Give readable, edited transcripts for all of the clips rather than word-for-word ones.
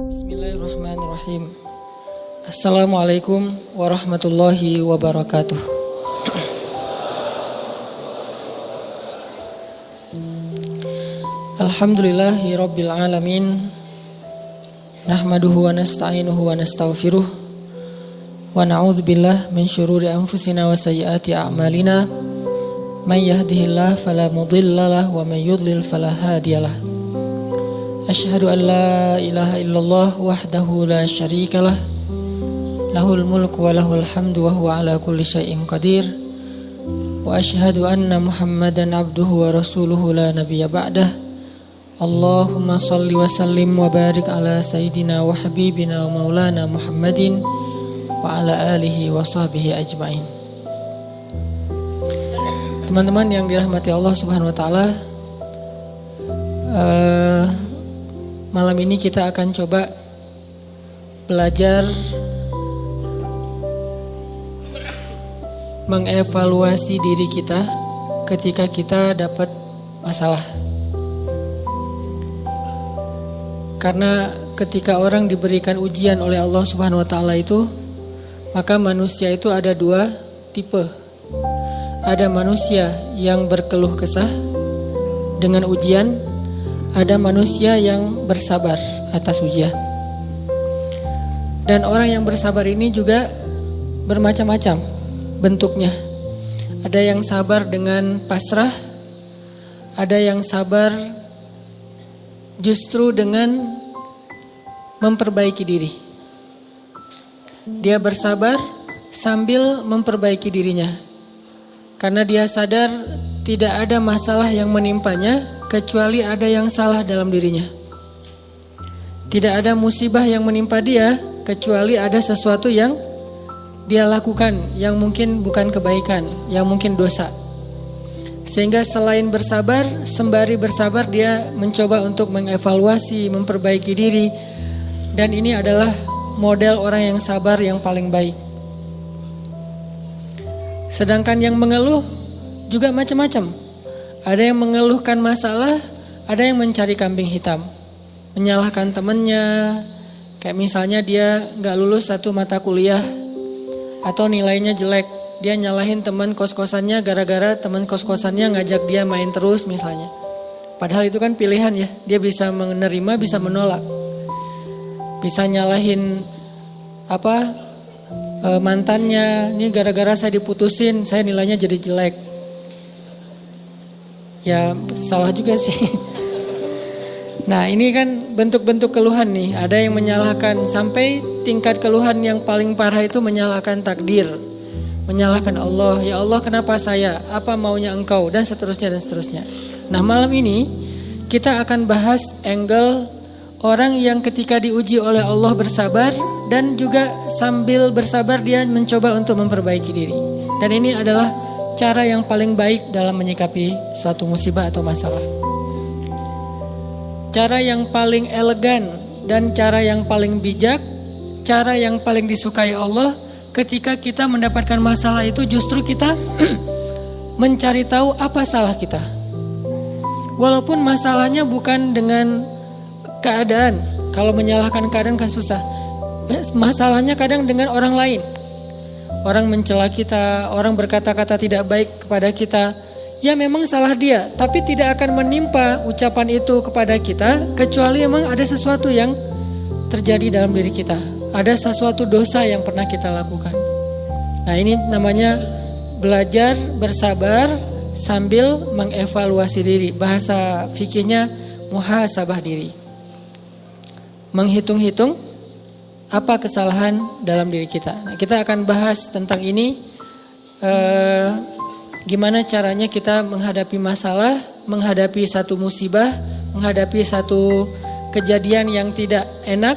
Bismillahirrahmanirrahim. Assalamualaikum warahmatullahi wabarakatuh. Alhamdulillahi rabbil alamin. Nahmaduhu wa nasta'inuhu wa nastaghfiruh. Wa na'udzubillah min syururi anfusina wa sayyiati a'malina. May yahdihillahu fala mudhillalah wa may yudlil fala hadiyalah. Asyhadu an la ilaha illallah wahdahu la syarikalah. Lahul mulku wa lahul hamdu wa huwa ala kulli syai'in qadir. Wa asyhadu anna Muhammadan abduhu wa rasuluhu la nabiyya ba'dah. Allahumma salli wa sallim wa barik ala sayyidina wa habibina wa maulana Muhammadin wa ala alihi wa sahbihi ajma'in. Teman-teman yang dirahmati Allah Subhanahu wa taala, malam ini kita akan coba belajar mengevaluasi diri kita ketika kita dapat masalah. Karena ketika orang diberikan ujian oleh Allah Subhanahu wa taala itu, maka manusia itu ada dua tipe. Ada manusia yang berkeluh kesah dengan ujian, ada manusia yang bersabar atas ujian. Dan orang yang bersabar ini juga bermacam-macam bentuknya. Ada yang sabar dengan pasrah, ada yang sabar justru dengan memperbaiki diri. Dia bersabar sambil memperbaiki dirinya, karena dia sadar tidak ada masalah yang menimpanya kecuali ada yang salah dalam dirinya. Tidak ada musibah yang menimpa dia kecuali ada sesuatu yang dia lakukan yang mungkin bukan kebaikan, yang mungkin dosa. Sehingga selain bersabar, sembari bersabar dia mencoba untuk mengevaluasi, memperbaiki diri. Dan ini adalah model orang yang sabar yang paling baik. Sedangkan yang mengeluh juga macam-macam. Ada yang mengeluhkan masalah, ada yang mencari kambing hitam, menyalahkan temannya. Kayak misalnya dia gak lulus satu mata kuliah atau nilainya jelek, dia nyalahin teman kos-kosannya gara-gara teman kos-kosannya ngajak dia main terus misalnya. Padahal itu kan pilihan ya, dia bisa menerima, bisa menolak. Bisa nyalahin mantannya, ini gara-gara saya diputusin, saya nilainya jadi jelek. Ya salah juga sih. Nah ini kan bentuk-bentuk keluhan nih. Ada yang menyalahkan, sampai tingkat keluhan yang paling parah itu menyalahkan takdir, menyalahkan Allah. Ya Allah kenapa saya, apa maunya engkau, dan seterusnya dan seterusnya. Nah malam ini kita akan bahas angle orang yang ketika diuji oleh Allah bersabar, dan juga sambil bersabar dia mencoba untuk memperbaiki diri. Dan ini adalah cara yang paling baik dalam menyikapi suatu musibah atau masalah. Cara yang paling elegan dan cara yang paling bijak, cara yang paling disukai Allah ketika kita mendapatkan masalah itu justru kita mencari tahu apa salah kita. Walaupun masalahnya bukan dengan keadaan. Kalau menyalahkan keadaan kan susah. Masalahnya kadang dengan orang lain. Orang mencela kita, orang berkata-kata tidak baik kepada kita. Ya memang salah dia, tapi tidak akan menimpa ucapan itu kepada kita kecuali memang ada sesuatu yang terjadi dalam diri kita. Ada sesuatu dosa yang pernah kita lakukan. Nah ini namanya belajar bersabar sambil mengevaluasi diri. Bahasa fikihnya muhasabah diri. Menghitung-hitung apa kesalahan dalam diri kita. Nah, kita akan bahas tentang ini, gimana caranya kita menghadapi masalah, menghadapi satu musibah, menghadapi satu kejadian yang tidak enak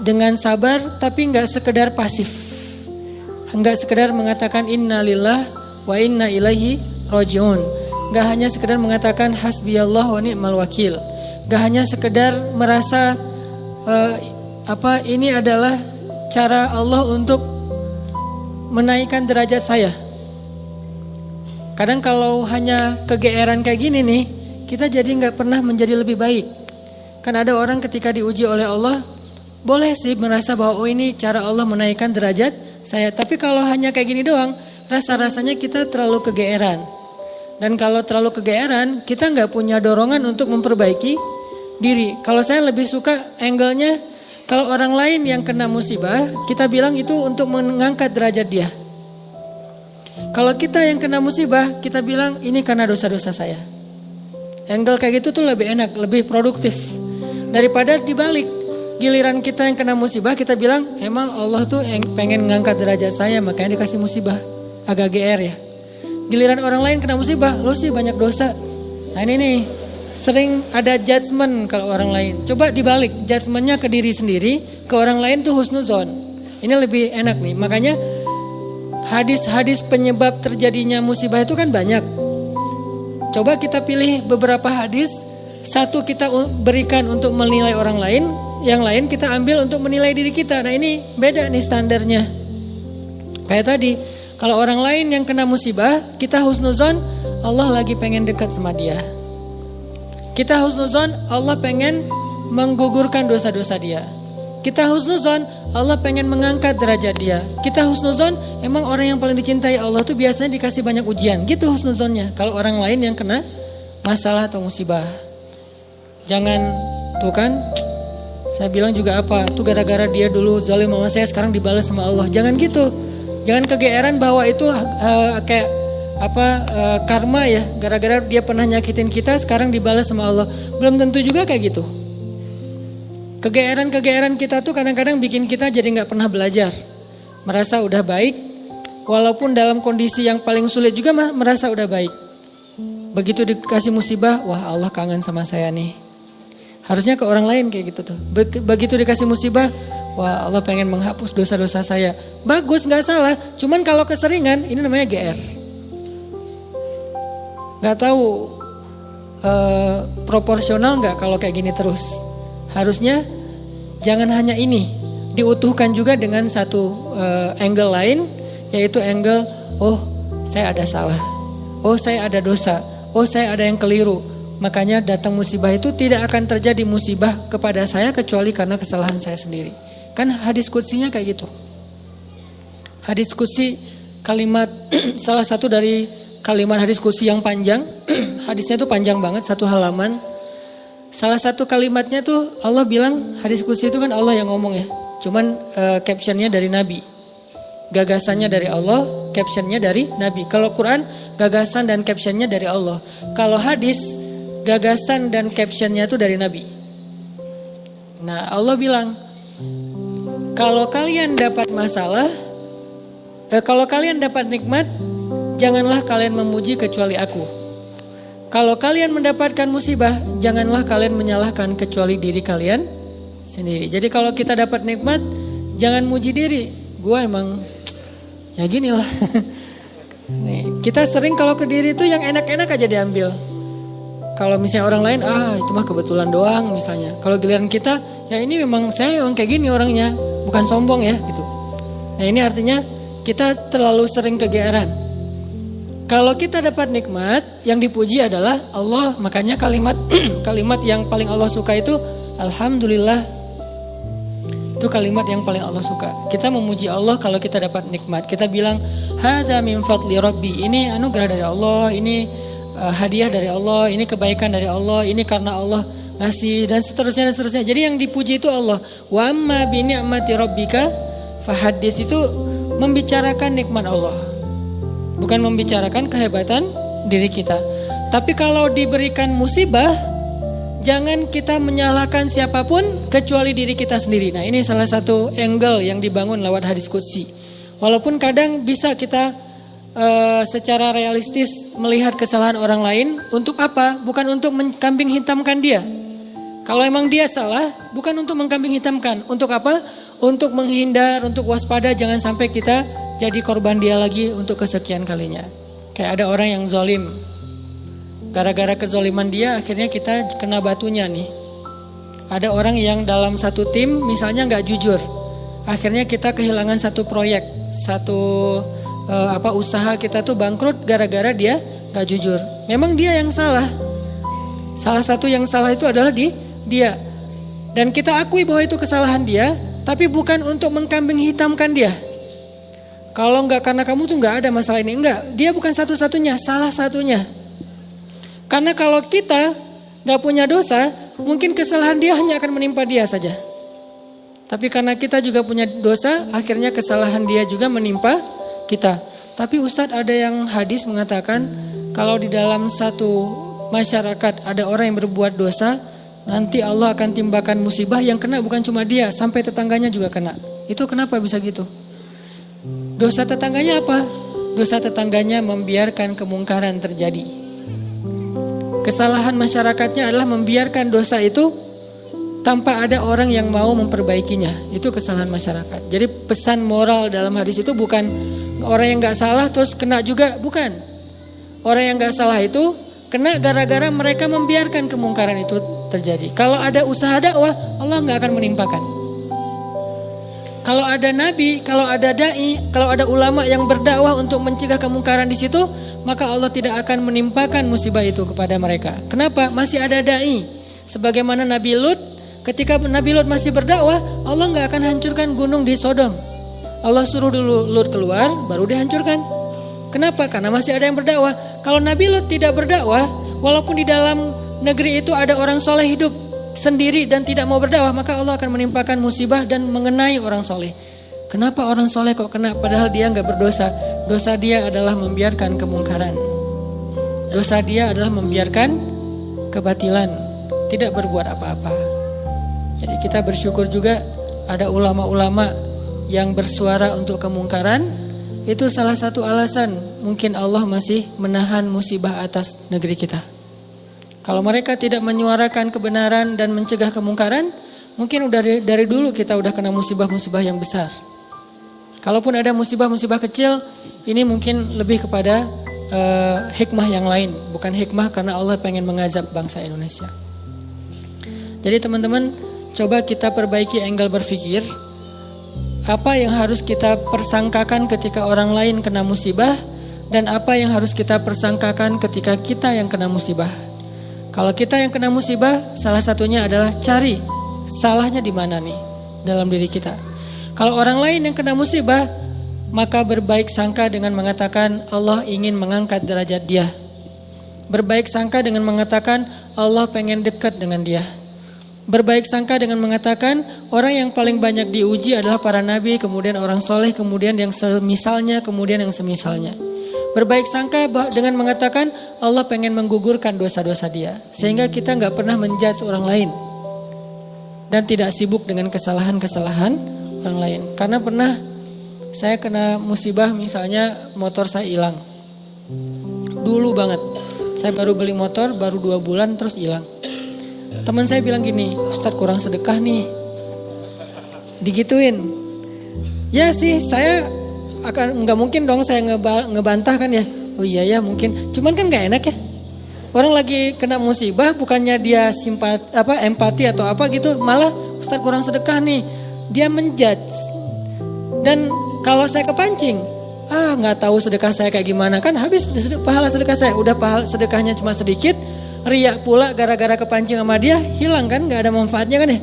dengan sabar, tapi nggak sekedar pasif, nggak sekedar mengatakan innalillah wa inna ilaihi rajiun, nggak hanya sekedar mengatakan hasbiyallah wa ni'mal wakil, nggak hanya sekedar merasa ini adalah cara Allah untuk menaikkan derajat saya. Kadang kalau hanya kegeeran kayak gini nih, kita jadi nggak pernah menjadi lebih baik. Kan ada orang ketika diuji oleh Allah, boleh sih merasa bahwa oh ini cara Allah menaikkan derajat saya. Tapi kalau hanya kayak gini doang, rasa-rasanya kita terlalu kegeeran. Dan kalau terlalu kegeeran, kita nggak punya dorongan untuk memperbaiki diri. Kalau saya lebih suka angle-nya, kalau orang lain yang kena musibah, kita bilang itu untuk mengangkat derajat dia. Kalau kita yang kena musibah, kita bilang ini karena dosa-dosa saya. Angle kayak gitu tuh lebih enak, lebih produktif. Daripada dibalik, giliran kita yang kena musibah, kita bilang emang Allah tuh yang pengen ngangkat derajat saya, makanya dikasih musibah. Agak GR ya. Giliran orang lain kena musibah, lo sih banyak dosa. Nah ini nih, sering ada judgement kalau orang lain. Coba dibalik, judgementnya ke diri sendiri, ke orang lain tuh husnuzon. Ini lebih enak nih, makanya hadis-hadis penyebab terjadinya musibah itu kan banyak. Coba kita pilih beberapa hadis, satu kita berikan untuk menilai orang lain, yang lain kita ambil untuk menilai diri kita. Nah ini beda nih standarnya. Kayak tadi, kalau orang lain yang kena musibah, kita husnuzon, Allah lagi pengen dekat sama dia. Kita husnuzon, Allah pengen menggugurkan dosa-dosa dia. Kita husnuzon, Allah pengen mengangkat derajat dia. Kita husnuzon, emang orang yang paling dicintai Allah tuh biasanya dikasih banyak ujian. Gitu husnuzonnya. Kalau orang lain yang kena masalah atau musibah. Jangan, tuh kan, saya bilang juga apa, tuh gara-gara dia dulu zalim sama saya, sekarang dibalas sama Allah. Jangan gitu. Jangan kegeeran bahwa itu kayak karma ya, gara-gara dia pernah nyakitin kita sekarang dibalas sama Allah. Belum tentu juga kayak gitu. Kegeeran kita tuh kadang-kadang bikin kita jadi gak pernah belajar. Merasa udah baik, walaupun dalam kondisi yang paling sulit juga merasa udah baik. Begitu dikasih musibah, wah Allah kangen sama saya nih. Harusnya ke orang lain kayak gitu tuh. Begitu dikasih musibah, wah Allah pengen menghapus dosa-dosa saya. Bagus, gak salah. Cuman kalau keseringan, ini namanya GR. Gak tahu proporsional gak kalau kayak gini terus. Harusnya jangan hanya ini. Diutuhkan juga dengan satu angle lain. Yaitu angle, oh saya ada salah. Oh saya ada dosa. Oh saya ada yang keliru. Makanya datang musibah itu tidak akan terjadi musibah kepada saya kecuali karena kesalahan saya sendiri. Kan hadis qudsinya kayak gitu. Hadis qudsi kalimat salah satu dari kalimat hadis qudsi yang panjang. Hadisnya tuh panjang banget, satu halaman. Salah satu kalimatnya tuh Allah bilang, hadis qudsi itu kan Allah yang ngomong ya. Cuman captionnya dari Nabi. Gagasannya dari Allah, captionnya dari Nabi. Kalau Quran, gagasan dan captionnya dari Allah. Kalau hadis, gagasan dan captionnya tuh dari Nabi. Nah Allah bilang, kalau kalian dapat masalah, kalau kalian dapat nikmat, janganlah kalian memuji kecuali aku. Kalau kalian mendapatkan musibah, janganlah kalian menyalahkan kecuali diri kalian sendiri. Jadi kalau kita dapat nikmat, jangan muji diri. Gua emang ya gini lah. Nih, kita sering kalau ke diri itu yang enak-enak aja diambil. Kalau misalnya orang lain, itu mah kebetulan doang misalnya. Kalau giliran kita, ya ini memang saya memang kayak gini orangnya, bukan sombong ya gitu. Nah ini artinya kita terlalu sering kegeeran. Kalau kita dapat nikmat, yang dipuji adalah Allah. Makanya kalimat kalimat yang paling Allah suka itu Alhamdulillah. Itu kalimat yang paling Allah suka. Kita memuji Allah kalau kita dapat nikmat. Kita bilang, hadza min fadli rabbi. Ini anugerah dari Allah, ini hadiah dari Allah, ini kebaikan dari Allah, ini karena Allah ngasih dan seterusnya dan seterusnya. Jadi yang dipuji itu Allah. Wa amma bi ni'mati rabbika fahaddits, itu membicarakan nikmat Allah. Bukan membicarakan kehebatan diri kita. Tapi kalau diberikan musibah, jangan kita menyalahkan siapapun kecuali diri kita sendiri. Nah ini salah satu angle yang dibangun lewat hadis qudsi. Walaupun kadang bisa kita secara realistis melihat kesalahan orang lain. Untuk apa? Bukan untuk mengkambing hitamkan dia. Kalau emang dia salah, bukan untuk mengkambing hitamkan. Untuk apa? Untuk menghindar, untuk waspada, jangan sampai kita jadi korban dia lagi untuk kesekian kalinya. Kayak ada orang yang zalim. Gara-gara kezoliman dia akhirnya kita kena batunya nih. Ada orang yang dalam satu tim misalnya gak jujur. Akhirnya kita kehilangan satu proyek, satu usaha kita tuh bangkrut gara-gara dia gak jujur. Memang dia yang salah. Salah satu yang salah itu adalah dia. Dan kita akui bahwa itu kesalahan dia, tapi bukan untuk mengkambing hitamkan dia. Kalau enggak karena kamu tuh enggak ada masalah ini. Enggak, dia bukan satu-satunya, salah satunya. Karena kalau kita enggak punya dosa, mungkin kesalahan dia hanya akan menimpa dia saja. Tapi karena kita juga punya dosa, akhirnya kesalahan dia juga menimpa kita. Tapi Ustadz, ada yang hadis mengatakan kalau di dalam satu masyarakat ada orang yang berbuat dosa, nanti Allah akan timbakan musibah yang kena bukan cuma dia, sampai tetangganya juga kena. Itu kenapa bisa gitu? Dosa tetangganya apa? Dosa tetangganya membiarkan kemungkaran terjadi. Kesalahan masyarakatnya adalah membiarkan dosa itu tanpa ada orang yang mau memperbaikinya. Itu kesalahan masyarakat. Jadi pesan moral dalam hadis itu bukan orang yang gak salah terus kena juga, bukan. Orang yang gak salah itu kena gara-gara mereka membiarkan kemungkaran itu terjadi. Kalau ada usaha dakwah, Allah gak akan menimpakan. Kalau ada nabi, kalau ada dai, kalau ada ulama yang berdakwah untuk mencegah kemungkaran di situ, maka Allah tidak akan menimpakan musibah itu kepada mereka. Kenapa? Masih ada dai. Sebagaimana Nabi Lut, ketika Nabi Lut masih berdakwah, Allah gak akan hancurkan gunung di Sodom. Allah suruh dulu Lut keluar, baru dihancurkan. Kenapa? Karena masih ada yang berdakwah. Kalau Nabi Lut tidak berdakwah, walaupun di dalam negeri itu ada orang soleh hidup sendiri dan tidak mau berdakwah, maka Allah akan menimpakan musibah dan mengenai orang soleh. Kenapa orang soleh kok kena padahal dia gak berdosa? Dosa dia adalah membiarkan kemungkaran. Dosa dia adalah membiarkan kebatilan, tidak berbuat apa-apa. Jadi kita bersyukur juga ada ulama-ulama yang bersuara untuk kemungkaran. Itu salah satu alasan mungkin Allah masih menahan musibah atas negeri kita. Kalau mereka tidak menyuarakan kebenaran dan mencegah kemungkaran, mungkin udah dari dulu kita udah kena musibah-musibah yang besar. Kalaupun ada musibah-musibah kecil, ini mungkin lebih kepada hikmah yang lain, bukan hikmah karena Allah pengen mengazab bangsa Indonesia. Jadi teman-teman, coba kita perbaiki angle berpikir. Apa yang harus kita persangkakan ketika orang lain kena musibah, dan apa yang harus kita persangkakan ketika kita yang kena musibah. Kalau kita yang kena musibah, salah satunya adalah cari salahnya di mana nih dalam diri kita. Kalau orang lain yang kena musibah, maka berbaik sangka dengan mengatakan Allah ingin mengangkat derajat dia. Berbaik sangka dengan mengatakan Allah pengen dekat dengan dia. Berbaik sangka dengan mengatakan orang yang paling banyak diuji adalah para nabi, kemudian orang soleh, kemudian yang semisalnya, kemudian yang semisalnya. Berbaik sangka dengan mengatakan Allah pengen menggugurkan dosa-dosa dia. Sehingga kita gak pernah menjudge orang lain. Dan tidak sibuk dengan kesalahan-kesalahan orang lain. Karena pernah saya kena musibah, misalnya motor saya hilang. Dulu banget. Saya baru beli motor, baru 2 bulan terus hilang. Teman saya bilang gini, Ustadz kurang sedekah nih. Digituin. Ya sih, saya akan nggak mungkin dong saya ngebantah kan ya. Oh iya ya mungkin. Cuman kan nggak enak ya. Orang lagi kena musibah, bukannya dia empati atau apa gitu, malah Ustadz kurang sedekah nih. Dia menjudge. Dan kalau saya kepancing, nggak tahu sedekah saya kayak gimana, kan habis pahala sedekah saya. Udah pahala sedekahnya cuma sedikit, riak pula gara-gara kepancing sama dia, hilang kan, nggak ada manfaatnya kan ya.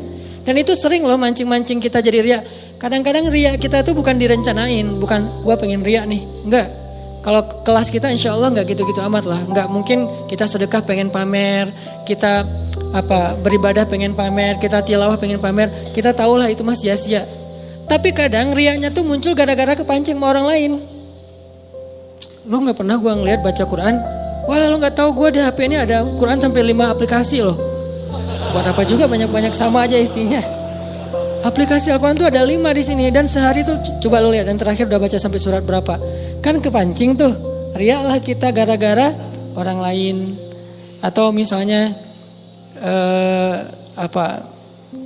Dan itu sering loh mancing-mancing kita jadi riak. Kadang-kadang riak kita tuh bukan direncanain, bukan gua pengen riak nih, enggak. Kalau kelas kita insya Allah enggak gitu-gitu amat lah. Enggak mungkin kita sedekah pengen pamer, kita beribadah pengen pamer, kita tilawah pengen pamer. Kita tahulah itu mah sia-sia. Tapi kadang riaknya tuh muncul gara-gara kepancing sama orang lain. Lo nggak pernah gua ngeliat baca Quran? Wah lo nggak tahu gua di HP ini ada Quran sampai 5 aplikasi loh. Buat apa juga banyak-banyak sama aja isinya. Aplikasi Al-Quran tuh ada 5 di sini dan sehari tuh coba lo lihat dan terakhir udah baca sampai surat berapa. Kan kepancing tuh. Riaklah kita gara-gara orang lain atau misalnya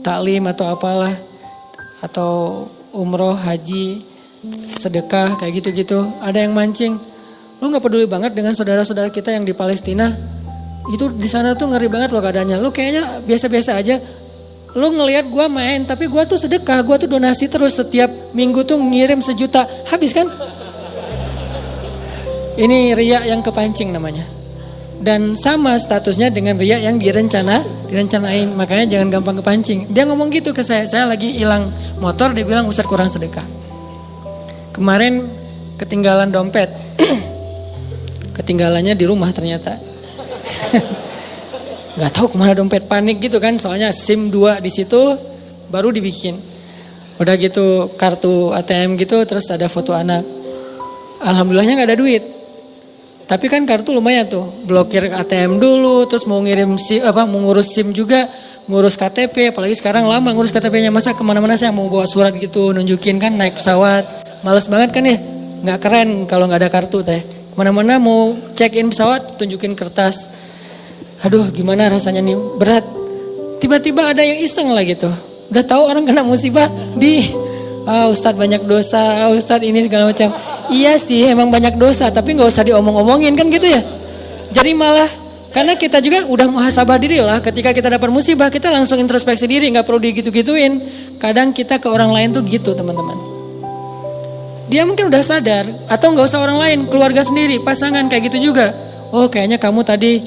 taklim atau apalah atau umroh, haji, sedekah kayak gitu-gitu. Ada yang mancing. Lo nggak peduli banget dengan saudara-saudara kita yang di Palestina. Itu di sana tuh ngeri banget loh keadaannya. Lo kayaknya biasa-biasa aja. Lu ngelihat gue main, tapi gue tuh sedekah, gue tuh donasi terus setiap minggu tuh ngirim 1 juta, habis kan? Ini riak yang kepancing namanya. Dan sama statusnya dengan riya yang direncanain. Makanya jangan gampang kepancing. Dia ngomong gitu ke saya lagi hilang motor, dia bilang Ustadz kurang sedekah. Kemarin ketinggalan dompet. Ketinggalannya di rumah ternyata. Gak tahu kemana dompet, panik gitu kan, soalnya SIM 2 di situ baru dibikin. Udah gitu kartu ATM gitu, terus ada foto anak. Alhamdulillahnya gak ada duit. Tapi kan kartu lumayan tuh, blokir ATM dulu, terus mau ngirim SIM, mau ngurus SIM juga, ngurus KTP, apalagi sekarang lama ngurus KTP-nya, masa kemana-mana saya mau bawa surat gitu, nunjukin kan naik pesawat, males banget kan ya, nggak keren kalau nggak ada kartu teh, kemana-mana mau check in pesawat, tunjukin kertas, aduh gimana rasanya nih, berat, tiba-tiba ada yang iseng lah gitu, udah tahu orang kena musibah Ustadz banyak dosa, Ustadz ini segala macam. Iya sih emang banyak dosa, tapi gak usah diomong-omongin kan gitu ya. Jadi malah, karena kita juga udah muhasabah diri lah, ketika kita dapat musibah kita langsung introspeksi diri, gak perlu digitu-gituin. Kadang kita ke orang lain tuh gitu teman-teman. Dia mungkin udah sadar, atau gak usah orang lain, keluarga sendiri, pasangan kayak gitu juga. Oh kayaknya kamu tadi,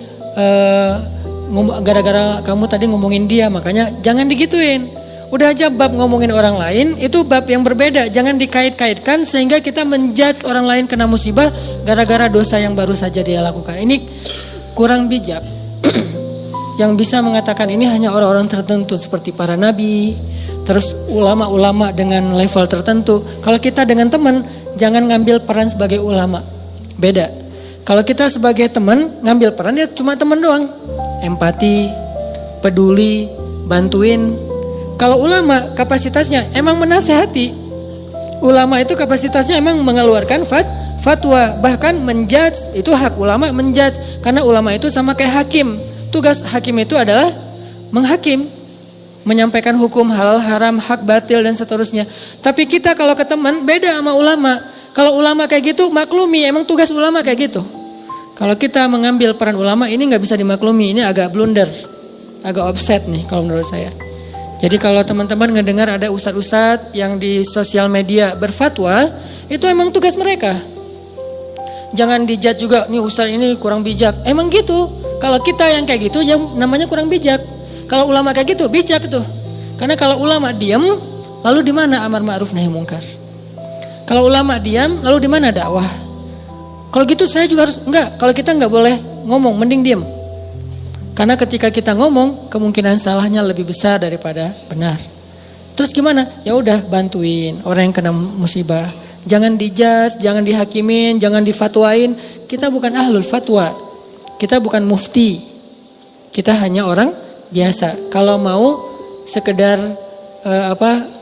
gara-gara kamu tadi ngomongin dia, makanya jangan digituin. Udah aja bab ngomongin orang lain, itu bab yang berbeda. Jangan dikait-kaitkan sehingga kita menjudge orang lain kena musibah gara-gara dosa yang baru saja dia lakukan. Ini kurang bijak. Yang bisa mengatakan ini hanya orang-orang tertentu seperti para nabi, terus ulama-ulama dengan level tertentu. Kalau kita dengan teman, jangan ngambil peran sebagai ulama. Beda. Kalau kita sebagai teman, ngambil peran ya cuma teman doang. Empati, peduli, bantuin. Kalau ulama kapasitasnya emang menasehati. Ulama itu kapasitasnya emang mengeluarkan fatwa. Bahkan menjudge, itu hak ulama menjudge. Karena ulama itu sama kayak hakim. Tugas hakim itu adalah menghakim. Menyampaikan hukum halal haram, hak batil dan seterusnya. Tapi kita kalau ke teman beda sama ulama. Kalau ulama kayak gitu maklumi, emang tugas ulama kayak gitu. Kalau kita mengambil peran ulama ini gak bisa dimaklumi. Ini agak blunder, agak offset nih kalau menurut saya. Jadi kalau teman-teman ngedengar ada ustadz-ustadz yang di sosial media berfatwa, itu emang tugas mereka. Jangan dijudge juga, nih ustadz ini kurang bijak. Emang gitu, kalau kita yang kayak gitu yang namanya kurang bijak. Kalau ulama kayak gitu, bijak tuh. Karena kalau ulama diam, lalu di mana amar ma'ruf nahi mungkar? Kalau ulama diam, lalu di mana dakwah? Kalau gitu saya juga harus, enggak, kalau kita enggak boleh ngomong, mending diam. Karena ketika kita ngomong, kemungkinan salahnya lebih besar daripada benar. Terus gimana? Ya udah bantuin orang yang kena musibah. Jangan dijudge, jangan dihakimin, jangan difatwain. Kita bukan ahlul fatwa. Kita bukan mufti. Kita hanya orang biasa. Kalau mau sekedar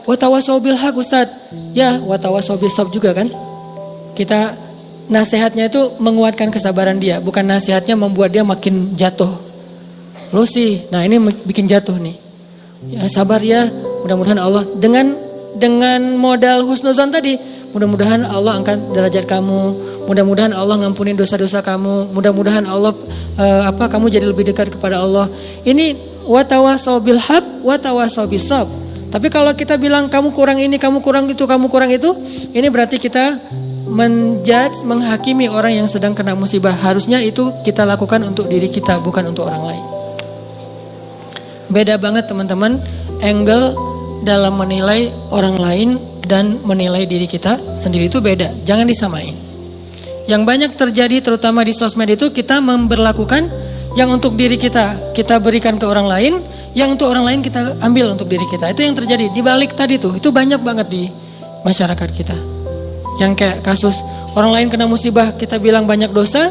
watawasau bil haq Ustaz. Ya, watawasau bis sabr juga kan. Kita nasihatnya itu menguatkan kesabaran dia, bukan nasihatnya membuat dia makin jatuh. Lo sih, nah ini bikin jatuh nih. Ya sabar ya, mudah-mudahan Allah dengan modal husnuzon tadi, mudah-mudahan Allah angkat derajat kamu, mudah-mudahan Allah ngampunin dosa-dosa kamu, mudah-mudahan Allah kamu jadi lebih dekat kepada Allah. Ini watawasau bil haq, watawasau bis sabr. Tapi kalau kita bilang kamu kurang ini, kamu kurang itu, kamu kurang itu, ini berarti kita menjudge, menghakimi orang yang sedang kena musibah. Harusnya itu kita lakukan untuk diri kita, bukan untuk orang lain. Beda banget teman-teman angle dalam menilai orang lain dan menilai diri kita sendiri itu beda. Jangan disamain. Yang banyak terjadi terutama di sosmed itu kita memberlakukan yang untuk diri kita berikan ke orang lain, yang untuk orang lain kita ambil untuk diri kita. Itu yang terjadi di balik tadi tuh. Itu banyak banget di masyarakat kita. Yang kayak kasus orang lain kena musibah kita bilang banyak dosa,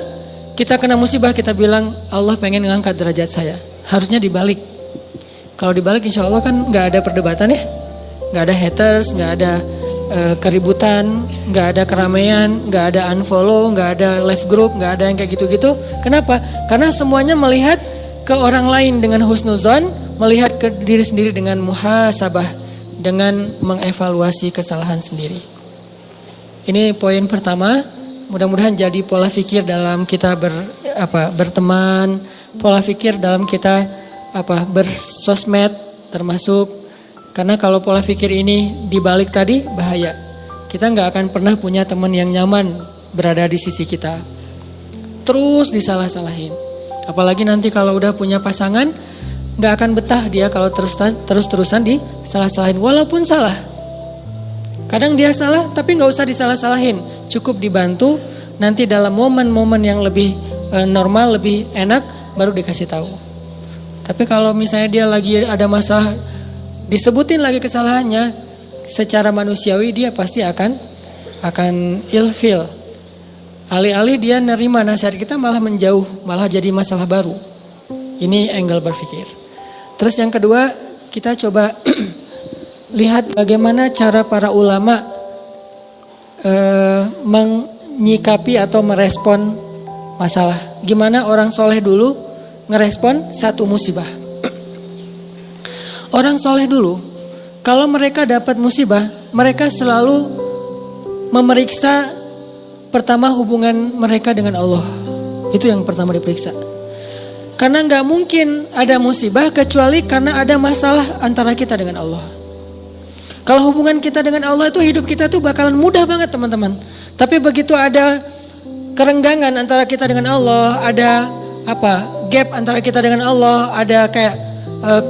kita kena musibah kita bilang Allah pengen ngangkat derajat saya. Harusnya dibalik. Kalau dibalik insya Allah kan gak ada perdebatan ya. Gak ada haters, gak ada keributan, gak ada keramaian, gak ada unfollow, gak ada live group, gak ada yang kayak gitu-gitu. Kenapa? Karena semuanya melihat ke orang lain dengan husnuzon, melihat ke diri sendiri dengan muhasabah, dengan mengevaluasi kesalahan sendiri. Ini poin pertama, mudah-mudahan jadi pola pikir dalam kita berteman, pola pikir dalam kita bersosmed termasuk, karena kalau pola pikir ini dibalik tadi bahaya. Kita nggak akan pernah punya teman yang nyaman berada di sisi kita. Terus disalah-salahin. Apalagi nanti kalau udah punya pasangan, nggak akan betah dia kalau terus-terusan disalah-salahin. Walaupun salah. Kadang dia salah tapi nggak usah disalah-salahin. Cukup dibantu, nanti dalam momen-momen yang lebih normal, lebih enak, baru dikasih tahu. Tapi kalau misalnya dia lagi ada masalah, disebutin lagi kesalahannya, secara manusiawi dia pasti akan ilfil. Alih-alih dia nerima nasihat kita malah menjauh, malah jadi masalah baru. Ini angle berpikir. Terus yang kedua, kita coba lihat bagaimana cara para ulama menyikapi atau merespon masalah. Gimana orang soleh dulu ngerespon satu musibah. Orang soleh dulu, kalau mereka dapat musibah, mereka selalu memeriksa pertama hubungan mereka dengan Allah. Itu yang pertama diperiksa. Karena gak mungkin ada musibah kecuali karena ada masalah antara kita dengan Allah. Kalau hubungan kita dengan Allah itu, hidup kita tuh bakalan mudah banget teman-teman. Tapi begitu ada kerenggangan antara kita dengan Allah, ada gap antara kita dengan Allah, ada kayak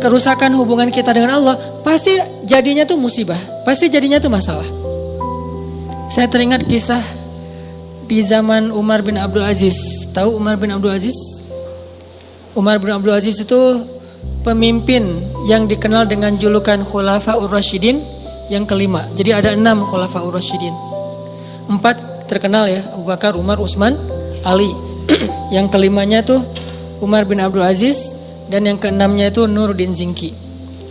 kerusakan hubungan kita dengan Allah, pasti jadinya tuh musibah, pasti jadinya tuh masalah. Saya teringat kisah di zaman Umar bin Abdul Aziz. Tahu Umar bin Abdul Aziz? Umar bin Abdul Aziz itu pemimpin yang dikenal dengan julukan Khulafaur Rasyidin yang kelima. Jadi ada 6 Khulafaur Rasyidin. 4 terkenal ya, Abu Bakar, Umar, Utsman, Ali. Yang kelimanya tuh Umar bin Abdul Aziz, dan yang keenamnya itu Nuruddin Zinki,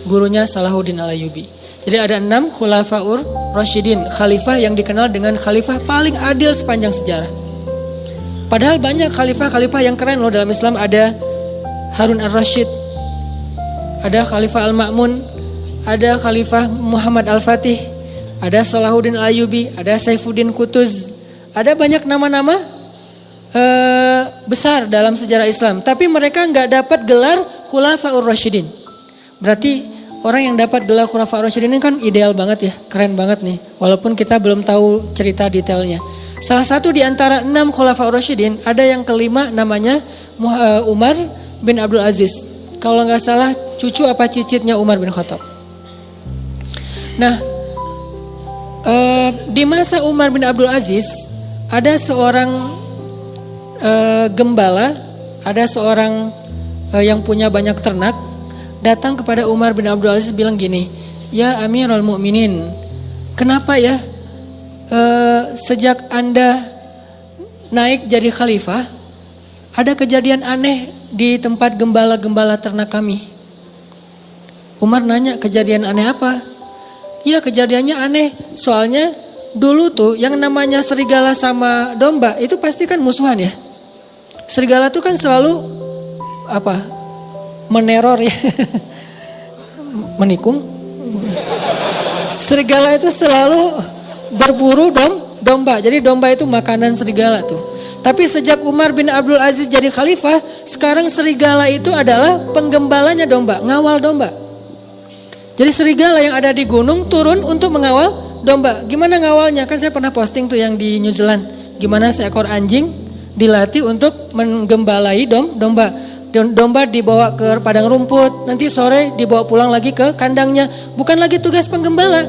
gurunya Salahuddin Al-Ayyubi. Jadi ada 6 Khulafaur Rasyidin, khalifah yang dikenal dengan khalifah paling adil sepanjang sejarah. Padahal banyak khalifah-khalifah yang keren loh dalam Islam. Ada Harun Ar-Rasyid, ada Khalifah Al-Ma'mun, ada Khalifah Muhammad Al-Fatih, ada Salahuddin Al-Ayyubi, ada Saifuddin Qutuz. Ada banyak nama-nama besar dalam sejarah Islam. Tapi mereka nggak dapat gelar Khulafaur Rasyidin. Berarti orang yang dapat gelar Khulafaur Rasyidin ini kan ideal banget ya, keren banget nih. Walaupun kita belum tahu cerita detailnya. Salah satu di antara 6 Khulafaur Rasyidin, ada yang kelima namanya Umar bin Abdul Aziz. Kalau nggak salah cucu apa cicitnya Umar bin Khattab. Nah, di masa Umar bin Abdul Aziz ada seorang gembala, ada seorang yang punya banyak ternak, datang kepada Umar bin Abdul Aziz bilang gini, "Ya Amirul Mukminin, kenapa ya sejak Anda naik jadi khalifah, ada kejadian aneh di tempat gembala-gembala ternak kami?" Umar nanya, "Kejadian aneh apa?" "Ya kejadiannya aneh, soalnya dulu tuh yang namanya serigala sama domba itu pasti kan musuhan ya. Serigala tuh kan selalu meneror ya, menikung. Serigala itu selalu berburu domba. Jadi domba itu makanan serigala tuh. Tapi sejak Umar bin Abdul Aziz jadi khalifah, sekarang serigala itu adalah penggembalanya domba, ngawal domba. Jadi serigala yang ada di gunung turun untuk mengawal domba. Gimana ngawalnya? Kan saya pernah posting tuh yang di New Zealand. Gimana seekor anjing dilatih untuk menggembalai domba. Domba dibawa ke padang rumput, nanti sore dibawa pulang lagi ke kandangnya. Bukan lagi tugas penggembala,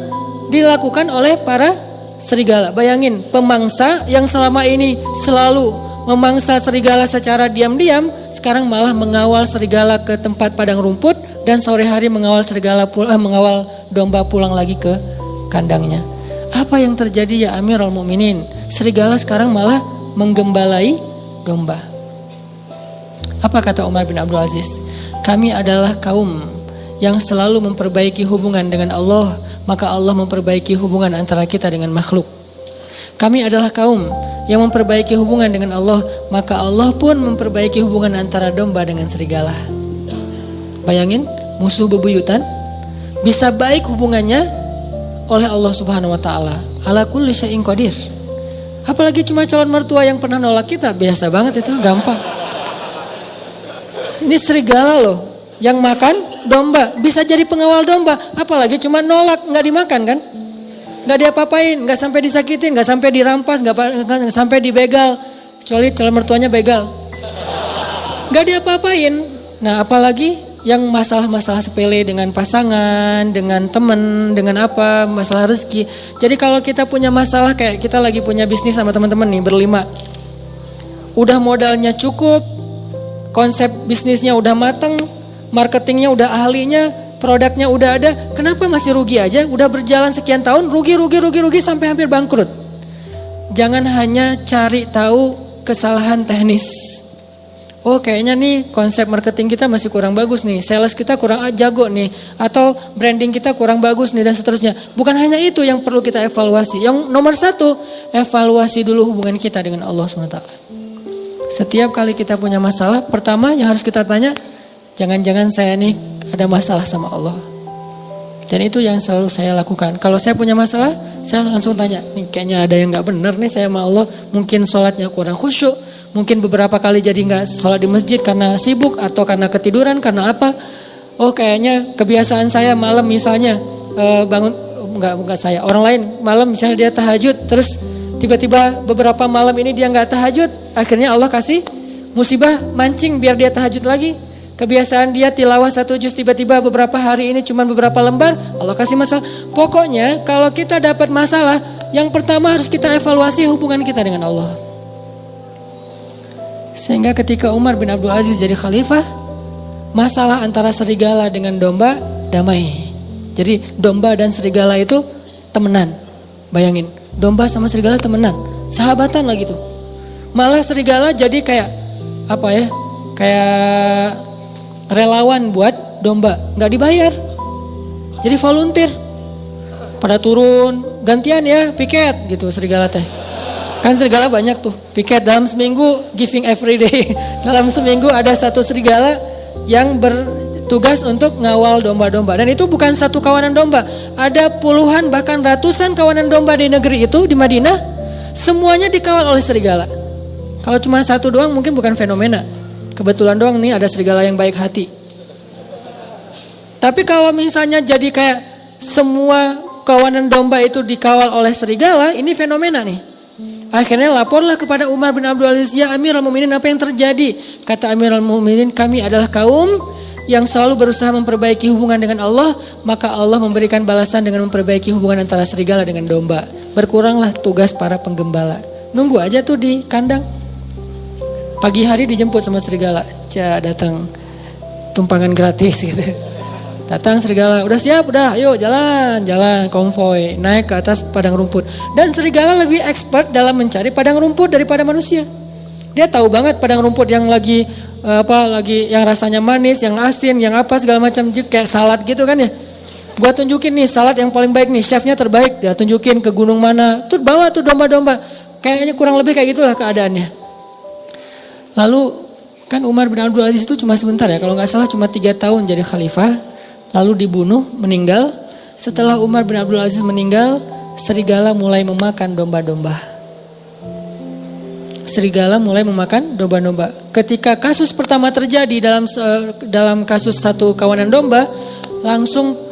dilakukan oleh para serigala. Bayangin, pemangsa yang selama ini selalu memangsa serigala secara diam-diam, sekarang malah mengawal serigala ke tempat padang rumput, dan sore hari mengawal mengawal domba pulang lagi ke kandangnya. Apa yang terjadi ya Amirul Mukminin? Serigala sekarang malah menggembalai domba. Apa kata Umar bin Abdul Aziz? Kami adalah kaum yang selalu memperbaiki hubungan dengan Allah, maka Allah memperbaiki hubungan antara kita dengan makhluk. Kami adalah kaum yang memperbaiki hubungan dengan Allah, maka Allah pun memperbaiki hubungan antara domba dengan serigala. Bayangin, musuh bebuyutan bisa baik hubungannya oleh Allah Subhanahu wa taala. Ala kulli syai'in qadir. Apalagi cuma calon mertua yang pernah nolak kita, biasa banget itu, gampang. Ini serigala loh, yang makan domba, bisa jadi pengawal domba. Apalagi cuma nolak, nggak dimakan kan? Nggak diapa-apain, nggak sampai disakitin, nggak sampai dirampas, nggak sampai dibegal. Kecuali calon mertuanya begal. Gak diapa-apain. Nah apalagi yang masalah-masalah sepele dengan pasangan, dengan teman, dengan apa, masalah rezeki. Jadi kalau kita punya masalah kayak kita lagi punya bisnis sama teman-teman nih berlima. Udah modalnya cukup, konsep bisnisnya udah mateng, marketingnya udah ahlinya, produknya udah ada. Kenapa masih rugi aja? Udah berjalan sekian tahun, rugi sampai hampir bangkrut. Jangan hanya cari tahu kesalahan teknis. Oh kayaknya nih konsep marketing kita masih kurang bagus nih, sales kita kurang jago nih, atau branding kita kurang bagus nih dan seterusnya. Bukan hanya itu yang perlu kita evaluasi. Yang nomor satu, evaluasi dulu hubungan kita dengan Allah SWT. Setiap kali kita punya masalah, pertama yang harus kita tanya, jangan-jangan saya nih ada masalah sama Allah. Dan itu yang selalu saya lakukan. Kalau saya punya masalah, saya langsung tanya, nih kayaknya ada yang gak benar nih saya sama Allah. Mungkin sholatnya kurang khusyuk, mungkin beberapa kali jadi gak sholat di masjid karena sibuk atau karena ketiduran, karena apa. Oh kayaknya kebiasaan saya malam misalnya bangun, enggak saya, orang lain malam misalnya dia tahajud, terus tiba-tiba beberapa malam ini dia gak tahajud, akhirnya Allah kasih musibah mancing biar dia tahajud lagi. Kebiasaan dia tilawah 1 juz, tiba-tiba beberapa hari ini cuma beberapa lembar, Allah kasih masalah. Pokoknya kalau kita dapat masalah, yang pertama harus kita evaluasi hubungan kita dengan Allah. Sehingga ketika Umar bin Abdul Aziz jadi khalifah, masalah antara serigala dengan domba damai. Jadi domba dan serigala itu temenan. Bayangin, domba sama serigala temenan, sahabatan lah gitu. Malah serigala jadi kayak apa ya? Kayak relawan buat domba, nggak dibayar. Jadi volunteer. Pada turun, gantian ya piket gitu serigala teh. Kan serigala banyak tuh, piket dalam seminggu, giving every day. Dalam seminggu ada 1 serigala yang bertugas untuk ngawal domba-domba. Dan itu bukan satu kawanan domba, ada puluhan bahkan ratusan kawanan domba di negeri itu, di Madinah. Semuanya dikawal oleh serigala. Kalau cuma 1 doang mungkin bukan fenomena. Kebetulan doang nih ada serigala yang baik hati. Tapi kalau misalnya jadi kayak semua kawanan domba itu dikawal oleh serigala, ini fenomena nih. Akhirnya laporlah kepada Umar bin Abdul Aziz, ya Amirul Mukminin, apa yang terjadi? Kata Amirul Mukminin, kami adalah kaum yang selalu berusaha memperbaiki hubungan dengan Allah, maka Allah memberikan balasan dengan memperbaiki hubungan antara serigala dengan domba. Berkuranglah tugas para penggembala. Nunggu aja tuh di kandang. Pagi hari dijemput sama serigala, datang tumpangan gratis gitu. Datang serigala, udah siap, udah, ayo jalan, konvoy, naik ke atas padang rumput. Dan serigala lebih expert dalam mencari padang rumput daripada manusia. Dia tahu banget padang rumput yang lagi yang rasanya manis, yang asin, yang apa segala macam, kayak salad gitu kan ya. Gua tunjukin nih salad yang paling baik nih, chefnya terbaik, dia tunjukin ke gunung mana, tuh bawa tuh domba-domba. Kayaknya kurang lebih kayak gitulah keadaannya. Lalu kan Umar bin Abdul Aziz itu cuma sebentar ya, kalau nggak salah cuma 3 tahun jadi khalifah, lalu dibunuh, meninggal. Setelah Umar bin Abdul Aziz meninggal, serigala mulai memakan domba-domba. Serigala mulai memakan domba-domba. Ketika kasus pertama terjadi dalam kasus 1 kawanan domba, langsung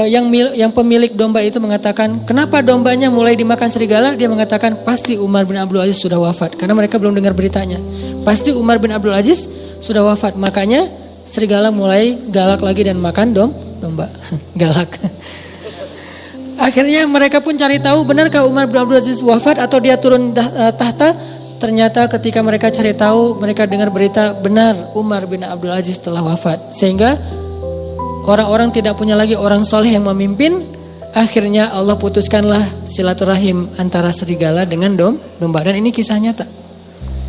yang pemilik domba itu mengatakan, kenapa dombanya mulai dimakan serigala? Dia mengatakan pasti Umar bin Abdul Aziz sudah wafat, karena mereka belum dengar beritanya. Pasti Umar bin Abdul Aziz sudah wafat, makanya serigala mulai galak lagi dan makan domba. Galak. Akhirnya mereka pun cari tahu, benarkah Umar bin Abdul Aziz wafat atau dia turun tahta? Ternyata ketika mereka cari tahu, mereka dengar berita, benar Umar bin Abdul Aziz telah wafat. Sehingga orang-orang tidak punya lagi orang soleh yang memimpin. Akhirnya Allah putuskanlah silaturahim antara serigala dengan domba. Dan ini kisah nyata.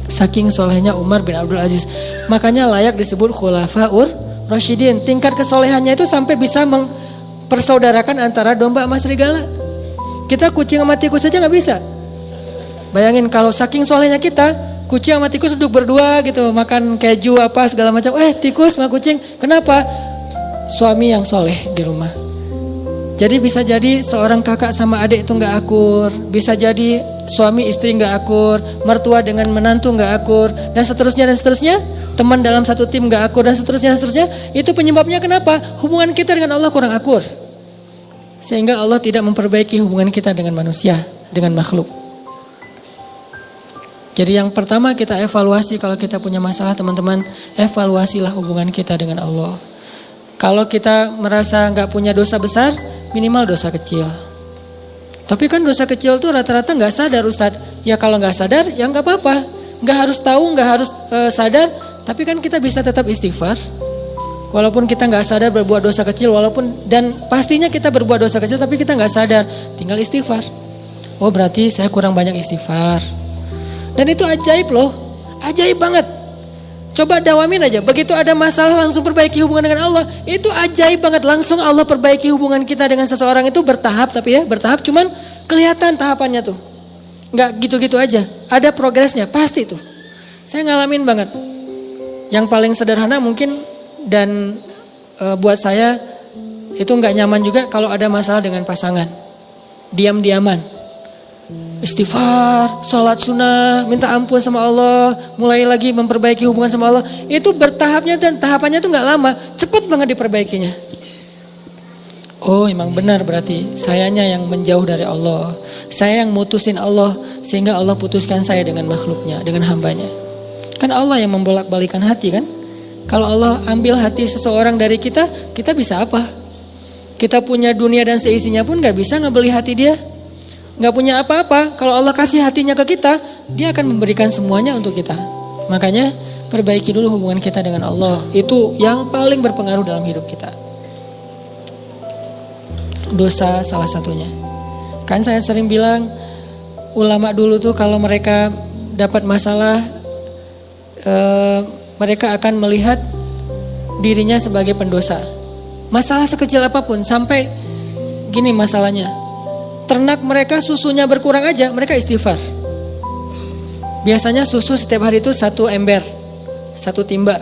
Saking solehnya Umar bin Abdul Aziz. Makanya layak disebut khulafaur rasyidin. Tingkat kesolehannya itu sampai bisa mempersaudarakan antara domba sama serigala. Kita kucing sama tikus saja gak bisa. Bayangin kalau saking solehnya kita, kucing sama tikus duduk berdua gitu, makan keju apa segala macam. Tikus sama kucing, kenapa? Suami yang soleh di rumah. Jadi bisa jadi seorang kakak sama adik itu gak akur. Bisa jadi suami istri gak akur. Mertua dengan menantu gak akur. Dan seterusnya. Teman dalam satu tim gak akur. Dan seterusnya. Itu penyebabnya kenapa? Hubungan kita dengan Allah kurang akur. Sehingga Allah tidak memperbaiki hubungan kita dengan manusia, dengan makhluk. Jadi yang pertama kita evaluasi kalau kita punya masalah teman-teman, evaluasilah hubungan kita dengan Allah. Kalau kita merasa nggak punya dosa besar, minimal dosa kecil. Tapi kan dosa kecil tuh rata-rata nggak sadar Ustadz. Ya kalau nggak sadar ya nggak apa-apa. Nggak harus tahu, nggak harus sadar. Tapi kan kita bisa tetap istighfar. Walaupun kita nggak sadar berbuat dosa kecil, dan pastinya kita berbuat dosa kecil tapi kita nggak sadar, tinggal istighfar. Oh berarti saya kurang banyak istighfar. Dan itu ajaib loh, ajaib banget. Coba dawamin aja, begitu ada masalah langsung perbaiki hubungan dengan Allah. Itu ajaib banget, langsung Allah perbaiki hubungan kita dengan seseorang itu bertahap. Tapi ya bertahap, cuman kelihatan tahapannya tuh. Nggak gitu-gitu aja, ada progresnya, pasti tuh. Saya ngalamin banget. Yang paling sederhana mungkin dan buat saya itu nggak nyaman juga kalau ada masalah dengan pasangan. Diam-diaman. Istighfar, sholat sunnah, minta ampun sama Allah, mulai lagi memperbaiki hubungan sama Allah. Itu bertahapnya dan tahapannya itu gak lama, cepat banget diperbaikinya. Oh emang benar berarti sayanya yang menjauh dari Allah. Saya yang mutusin Allah sehingga Allah putuskan saya dengan makhluknya, dengan hambanya. Kan Allah yang membolak-balikan hati kan. Kalau Allah ambil hati seseorang dari kita, kita bisa apa? Kita punya dunia dan seisinya pun gak bisa ngebeli hati dia. Gak punya apa-apa, kalau Allah kasih hatinya ke kita, dia akan memberikan semuanya untuk kita. Makanya perbaiki dulu hubungan kita dengan Allah. Itu yang paling berpengaruh dalam hidup kita. Dosa salah satunya. Kan saya sering bilang, ulama dulu tuh kalau mereka dapat masalah, mereka akan melihat dirinya sebagai pendosa. Masalah sekecil apapun, sampai gini masalahnya. Ternak mereka susunya berkurang aja, mereka istighfar. Biasanya susu setiap hari itu 1 ember, 1 timba.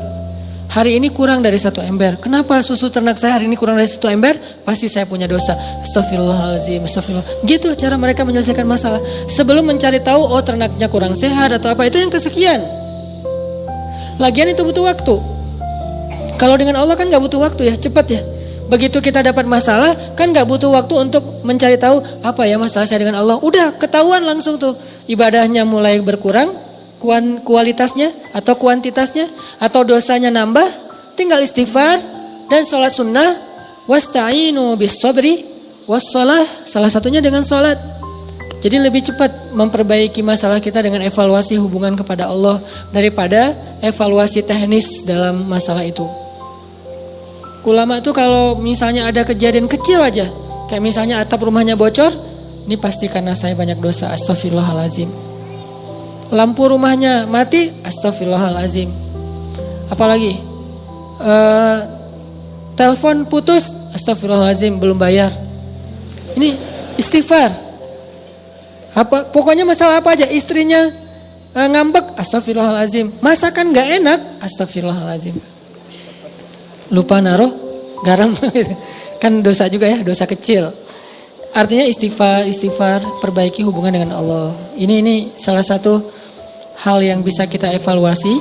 Hari ini kurang dari 1 ember. Kenapa susu ternak saya hari ini kurang dari 1 ember? Pasti saya punya dosa. Astagfirullahaladzim, astagfirullah. Gitu cara mereka menyelesaikan masalah. Sebelum mencari tahu, oh ternaknya kurang sehat atau apa, itu yang kesekian. Lagian itu butuh waktu. Kalau dengan Allah kan gak butuh waktu ya, cepat ya. Begitu kita dapat masalah, kan gak butuh waktu untuk mencari tahu apa ya masalah saya dengan Allah. Udah ketahuan langsung tuh. Ibadahnya mulai berkurang, kualitasnya atau kuantitasnya, atau dosanya nambah. Tinggal istighfar dan sholat sunnah. Wasta'inu bis sabri wassalah. Salah satunya dengan sholat. Jadi lebih cepat memperbaiki masalah kita dengan evaluasi hubungan kepada Allah daripada evaluasi teknis dalam masalah itu. Ulama tuh kalau misalnya ada kejadian kecil aja, kayak misalnya atap rumahnya bocor, ini pasti karena saya banyak dosa, astagfirullahalazim. Lampu rumahnya mati, astagfirullahalazim. Apalagi telepon putus, astagfirullahalazim, belum bayar. Ini istighfar. Pokoknya masalah apa aja, istrinya ngambek, astagfirullahalazim. Masakan gak enak, astagfirullahalazim. Lupa naruh garam, kan dosa juga ya, dosa kecil. Artinya istighfar, perbaiki hubungan dengan Allah. Ini salah satu hal yang bisa kita evaluasi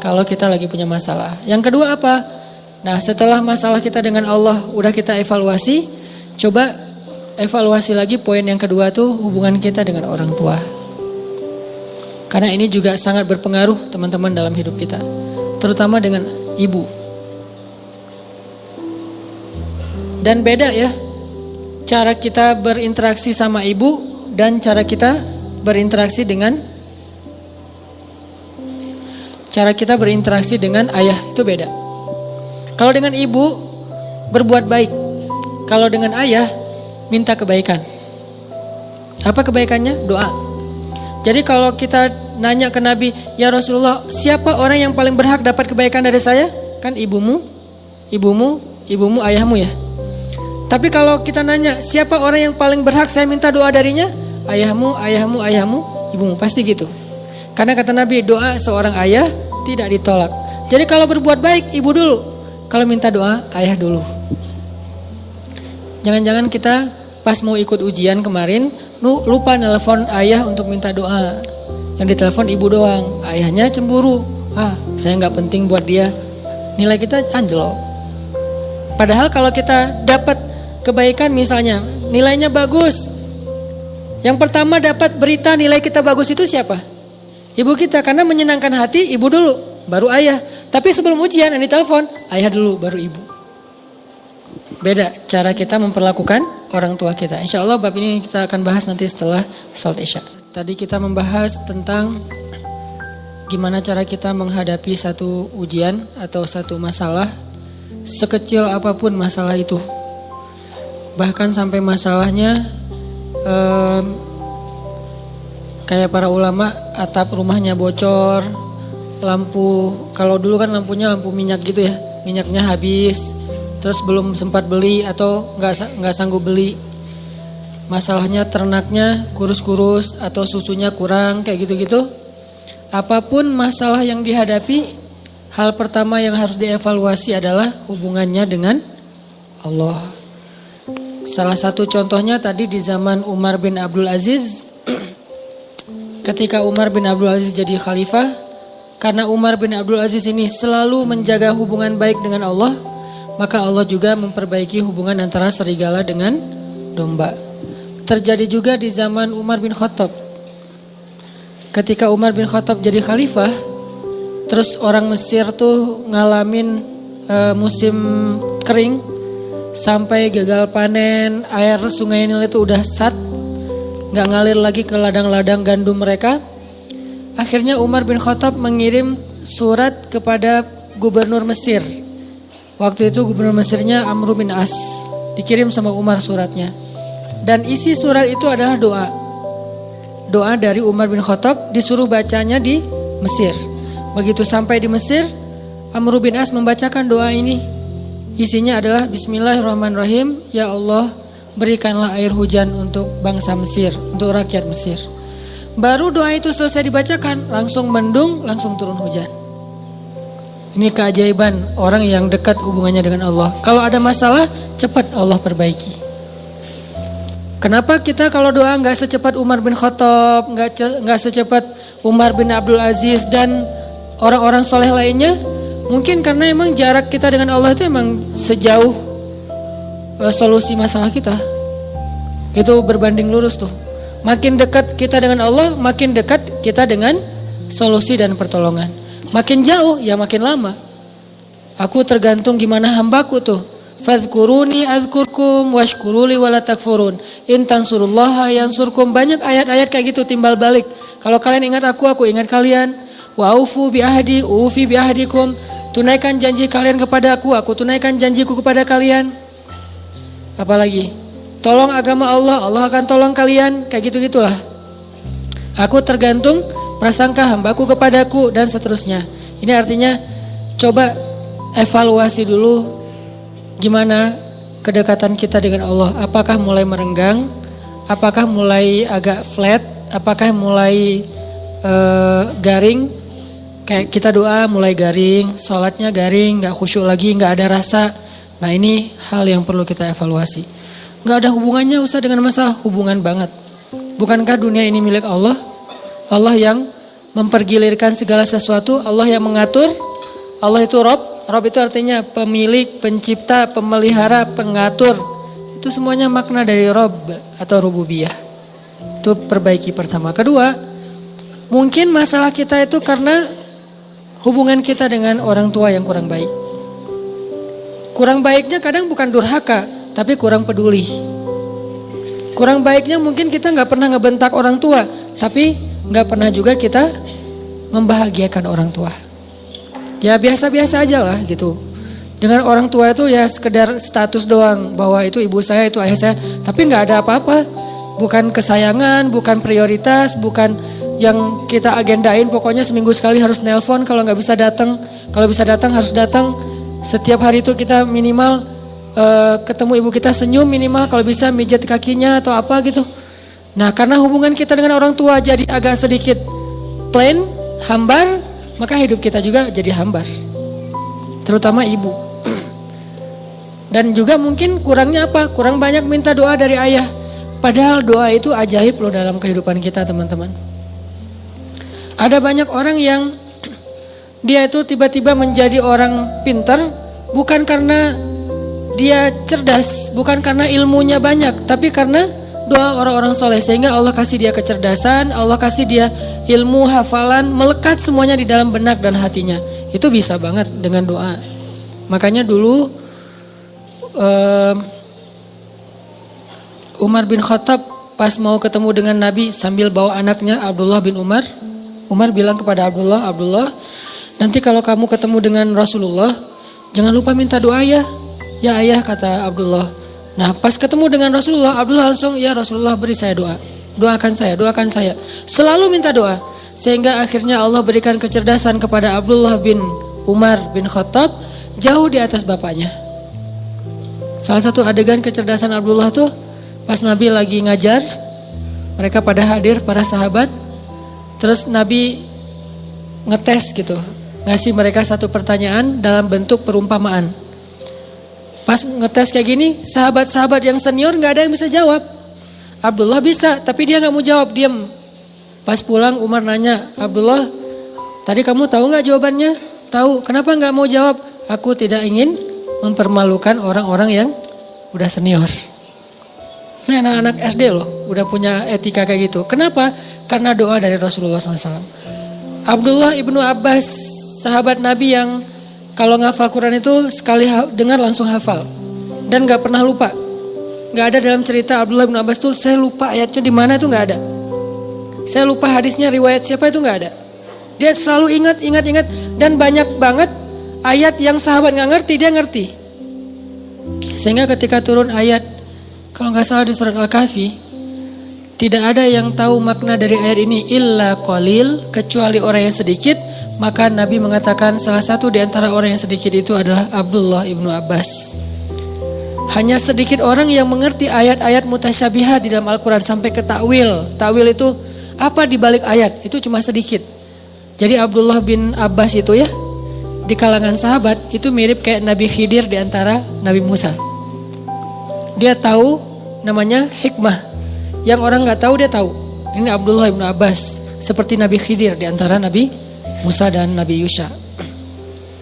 kalau kita lagi punya masalah. Yang kedua apa? Nah setelah masalah kita dengan Allah udah kita evaluasi, coba evaluasi lagi poin yang kedua tuh hubungan kita dengan orang tua. Karena ini juga sangat berpengaruh teman-teman dalam hidup kita, terutama dengan ibu. Dan beda ya, cara kita berinteraksi sama ibu dan cara kita berinteraksi dengan ayah itu beda. Kalau dengan ibu berbuat baik, kalau dengan ayah minta kebaikan. Apa kebaikannya? Doa. Jadi kalau kita nanya ke Nabi, ya Rasulullah, siapa orang yang paling berhak dapat kebaikan dari saya? Kan ibumu, ayahmu ya. Tapi kalau kita nanya, siapa orang yang paling berhak saya minta doa darinya? Ayahmu, ibumu, pasti gitu. Karena kata Nabi, doa seorang ayah tidak ditolak. Jadi kalau berbuat baik, ibu dulu. Kalau minta doa, ayah dulu. Jangan-jangan kita pas mau ikut ujian kemarin, lupa nelpon ayah untuk minta doa. Yang ditelepon ibu doang, ayahnya cemburu. Saya gak penting buat dia. Nilai kita anjlok. Padahal kalau kita dapat kebaikan misalnya, nilainya bagus. Yang pertama dapat berita nilai kita bagus itu siapa? Ibu kita, karena menyenangkan hati ibu dulu, baru ayah. Tapi sebelum ujian yang ditelepon, ayah dulu, baru ibu. Beda cara kita memperlakukan orang tua kita. Insya Allah bab ini kita akan bahas nanti setelah salat Isya. Tadi kita membahas tentang gimana cara kita menghadapi satu ujian atau satu masalah, sekecil apapun masalah itu. Bahkan sampai masalahnya kayak para ulama, atap rumahnya bocor, lampu, kalau dulu kan lampunya lampu minyak gitu ya, minyaknya habis, terus belum sempat beli atau nggak sanggup beli. Masalahnya ternaknya kurus-kurus atau susunya kurang, kayak gitu-gitu. Apapun masalah yang dihadapi, hal pertama yang harus dievaluasi adalah hubungannya dengan Allah. Salah satu contohnya tadi di zaman Umar bin Abdul Aziz. Ketika Umar bin Abdul Aziz jadi khalifah, karena Umar bin Abdul Aziz ini selalu menjaga hubungan baik dengan Allah, maka Allah juga memperbaiki hubungan antara serigala dengan domba. Terjadi juga di zaman Umar bin Khattab. Ketika Umar bin Khattab jadi khalifah, terus orang Mesir tuh ngalamin musim kering, sampai gagal panen, air sungai Nil itu udah sat, gak ngalir lagi ke ladang-ladang gandum mereka. Akhirnya Umar bin Khattab mengirim surat kepada gubernur Mesir. Waktu itu gubernur Mesirnya Amr bin As. Dikirim sama Umar suratnya. Dan isi surat itu adalah doa. Doa dari Umar bin Khattab, disuruh bacanya di Mesir. Begitu sampai di Mesir, Amr bin As membacakan doa ini. Isinya adalah Bismillahirrahmanirrahim. Ya Allah, berikanlah air hujan untuk bangsa Mesir, untuk rakyat Mesir. Baru doa itu selesai dibacakan, langsung mendung, langsung turun hujan. Ini keajaiban orang yang dekat hubungannya dengan Allah. Kalau ada masalah, cepat Allah perbaiki. Kenapa kita kalau doa nggak secepat Umar bin Khattab, nggak secepat Umar bin Abdul Aziz dan orang-orang soleh lainnya? Mungkin karena emang jarak kita dengan Allah itu emang sejauh solusi masalah kita. Itu berbanding lurus tuh. Makin dekat kita dengan Allah, makin dekat kita dengan solusi dan pertolongan. Makin jauh ya makin lama. Aku tergantung gimana hambaku tuh. Fadhkuruni adzkurkum washkuruli wala takfurun. In tansurullaha yansurkum. Banyak ayat-ayat kayak gitu timbal balik. Kalau kalian ingat aku ingat kalian. Wa aufu bi ahdi ufi bi ahdikum. Tunaikan janji kalian kepada aku tunaikan janjiku kepada kalian. Apalagi? Tolong agama Allah, Allah akan tolong kalian. Kayak gitu-gitulah. Aku tergantung prasangka hambaku kepadaku dan seterusnya. Ini artinya coba evaluasi dulu gimana kedekatan kita dengan Allah. Apakah mulai merenggang? Apakah mulai agak flat? Apakah mulai garing? Kayak kita doa mulai garing, sholatnya garing, gak khusyuk lagi, gak ada rasa. Nah ini hal yang perlu kita evaluasi. Gak ada hubungannya usah dengan masalah, hubungan banget. Bukankah dunia ini milik Allah? Allah yang mempergilirkan segala sesuatu, Allah yang mengatur. Allah itu Rob. Rob itu artinya pemilik, pencipta, pemelihara, pengatur. Itu semuanya makna dari Rob atau rububiyah. Itu perbaiki pertama. Kedua, mungkin masalah kita itu karena hubungan kita dengan orang tua yang kurang baik. Kurang baiknya kadang bukan durhaka, tapi kurang peduli. Kurang baiknya mungkin kita gak pernah ngebentak orang tua, tapi gak pernah juga kita membahagiakan orang tua. Ya biasa-biasa aja lah gitu. Dengan orang tua itu ya sekedar status doang, bahwa itu ibu saya, itu ayah saya, tapi gak ada apa-apa. Bukan kesayangan, bukan prioritas, bukan yang kita agendain. Pokoknya seminggu sekali harus nelpon, kalau gak bisa datang. Kalau bisa datang harus datang. Setiap hari itu kita minimal ketemu ibu kita senyum, minimal kalau bisa mijat kakinya atau apa gitu. Nah karena hubungan kita dengan orang tua jadi agak sedikit plain, hambar, maka hidup kita juga jadi hambar. Terutama ibu. Dan juga mungkin kurangnya apa? Kurang banyak minta doa dari ayah. Padahal doa itu ajaib loh dalam kehidupan kita teman-teman. Ada banyak orang yang dia itu tiba-tiba menjadi orang pintar bukan karena dia cerdas, bukan karena ilmunya banyak, tapi karena doa orang-orang soleh. Sehingga Allah kasih dia kecerdasan, Allah kasih dia ilmu, hafalan, melekat semuanya di dalam benak dan hatinya. Itu bisa banget dengan doa. Makanya dulu Umar bin Khattab pas mau ketemu dengan Nabi sambil bawa anaknya Abdullah bin Umar. Umar bilang kepada Abdullah, Abdullah, nanti kalau kamu ketemu dengan Rasulullah, jangan lupa minta doa ya. Ya ayah, kata Abdullah. Nah pas ketemu dengan Rasulullah, Abdullah langsung, ya Rasulullah beri saya doa. Doakan saya. Selalu minta doa. Sehingga akhirnya Allah berikan kecerdasan kepada Abdullah bin Umar bin Khattab jauh di atas bapaknya. Salah satu adegan kecerdasan Abdullah tuh pas Nabi lagi ngajar, mereka pada hadir, para sahabat. Terus Nabi ngetes gitu, ngasih mereka satu pertanyaan dalam bentuk perumpamaan. Pas ngetes kayak gini, sahabat-sahabat yang senior gak ada yang bisa jawab. Abdullah bisa, tapi dia gak mau jawab, diam. Pas pulang Umar nanya, Abdullah, tadi kamu tahu gak jawabannya? Tahu, kenapa gak mau jawab? Aku tidak ingin mempermalukan orang-orang yang udah senior. Ini anak-anak SD loh, udah punya etika kayak gitu. Kenapa? Karena doa dari Rasulullah SAW. Abdullah ibnu Abbas, sahabat Nabi yang kalau ngafal Quran itu sekali dengar langsung hafal. Dan gak pernah lupa. Gak ada dalam cerita Abdullah ibnu Abbas tuh, saya lupa ayatnya di mana itu gak ada. Saya lupa hadisnya, riwayat siapa itu gak ada. Dia selalu ingat. Dan banyak banget ayat yang sahabat gak ngerti, dia ngerti. Sehingga ketika turun ayat, kalau gak salah di surat Al-Kahfi, tidak ada yang tahu makna dari ayat ini illa qalil, kecuali orang yang sedikit. Maka Nabi mengatakan salah satu di antara orang yang sedikit itu adalah Abdullah ibnu Abbas. Hanya sedikit orang yang mengerti ayat-ayat mutasyabihat di dalam Al-Quran sampai ke takwil. Takwil itu apa di balik ayat, itu cuma sedikit. Jadi Abdullah bin Abbas itu ya, di kalangan sahabat itu mirip kayak Nabi Khidir di antara Nabi Musa. Dia tahu namanya hikmah. Yang orang gak tahu dia tahu. Ini Abdullah bin Abbas, seperti Nabi Khidir di antara Nabi Musa dan Nabi Yusha.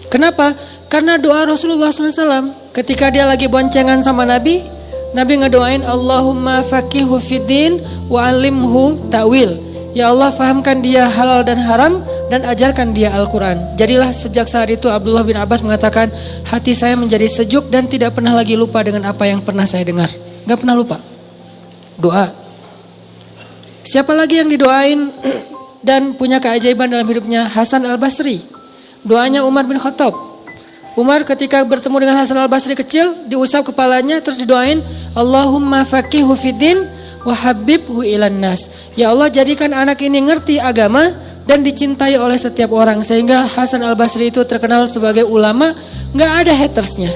Kenapa? Karena doa Rasulullah SAW ketika dia lagi boncengan sama Nabi ngedoain Allahumma faqihu fiddin wa alimhu ta'wil. Ya Allah, fahamkan dia halal dan haram dan ajarkan dia Al-Quran. Jadilah sejak saat itu Abdullah bin Abbas mengatakan, hati saya menjadi sejuk dan tidak pernah lagi lupa dengan apa yang pernah saya dengar. Gak pernah lupa. Doa. Siapa lagi yang didoain dan punya keajaiban dalam hidupnya? Hasan al-Basri. Doanya Umar bin Khattab. Umar ketika bertemu dengan Hasan al-Basri kecil, diusap kepalanya terus didoain, Allahumma faqihu fiddin wa habibhu ilan nas. Ya Allah, jadikan anak ini ngerti agama dan dicintai oleh setiap orang. Sehingga Hasan al-Basri itu terkenal sebagai ulama, gak ada hatersnya.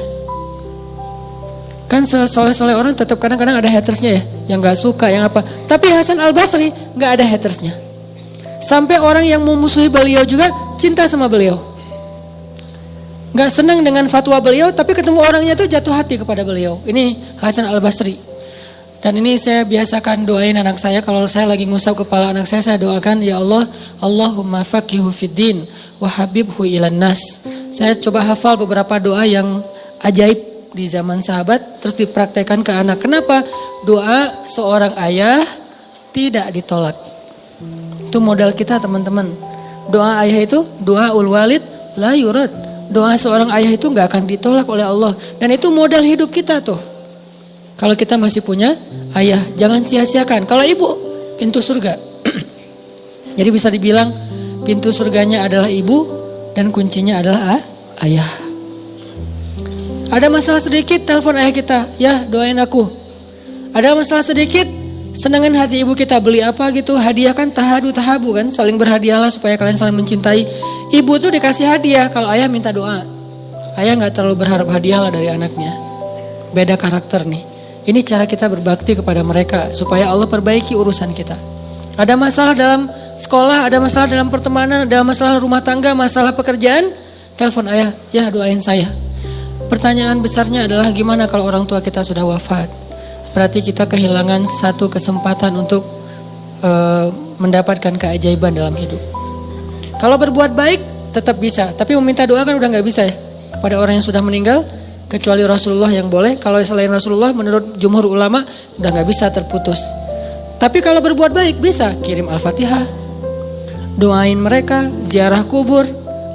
Kan soleh-soleh orang tetap kadang-kadang ada hatersnya ya, yang gak suka, yang apa. Tapi Hasan al-Basri gak ada hatersnya. Sampai orang yang memusuhi beliau juga cinta sama beliau. Gak senang dengan fatwa beliau, tapi ketemu orangnya tuh jatuh hati kepada beliau. Ini Hasan al-Basri. Dan ini saya biasakan doain anak saya, kalau saya lagi ngusap kepala anak saya doakan, ya Allah, Allahumma faqihu fiddin wa habibhu ilan nas. Saya coba hafal beberapa doa yang ajaib di zaman sahabat, terus dipraktekkan ke anak. Kenapa? Doa seorang ayah tidak ditolak. Itu modal kita teman-teman. Doa ayah itu, doa ul walid la yurad. Doa seorang ayah itu gak akan ditolak oleh Allah. Dan itu modal hidup kita tuh. Kalau kita masih punya ayah, jangan sia-siakan. Kalau ibu, pintu surga. Jadi bisa dibilang pintu surganya adalah ibu dan kuncinya adalah ayah. Ada masalah sedikit, telepon ayah kita, ya doain aku. Ada masalah sedikit, senangin hati ibu kita, beli apa gitu, hadiah kan tahabu kan, saling berhadiahlah supaya kalian saling mencintai. Ibu tuh dikasih hadiah, kalau ayah minta doa. Ayah gak terlalu berharap hadiah lah dari anaknya. Beda karakter nih. Ini cara kita berbakti kepada mereka, supaya Allah perbaiki urusan kita. Ada masalah dalam sekolah, ada masalah dalam pertemanan, ada masalah rumah tangga, masalah pekerjaan, telepon ayah, ya doain saya. Pertanyaan besarnya adalah gimana kalau orang tua kita sudah wafat? Berarti kita kehilangan satu kesempatan untuk mendapatkan keajaiban dalam hidup. Kalau berbuat baik tetap bisa, tapi meminta doa kan udah gak bisa ya kepada orang yang sudah meninggal, kecuali Rasulullah yang boleh. Kalau selain Rasulullah menurut jumhur ulama udah gak bisa, terputus. Tapi kalau berbuat baik bisa, kirim Al-Fatihah doain mereka, ziarah kubur,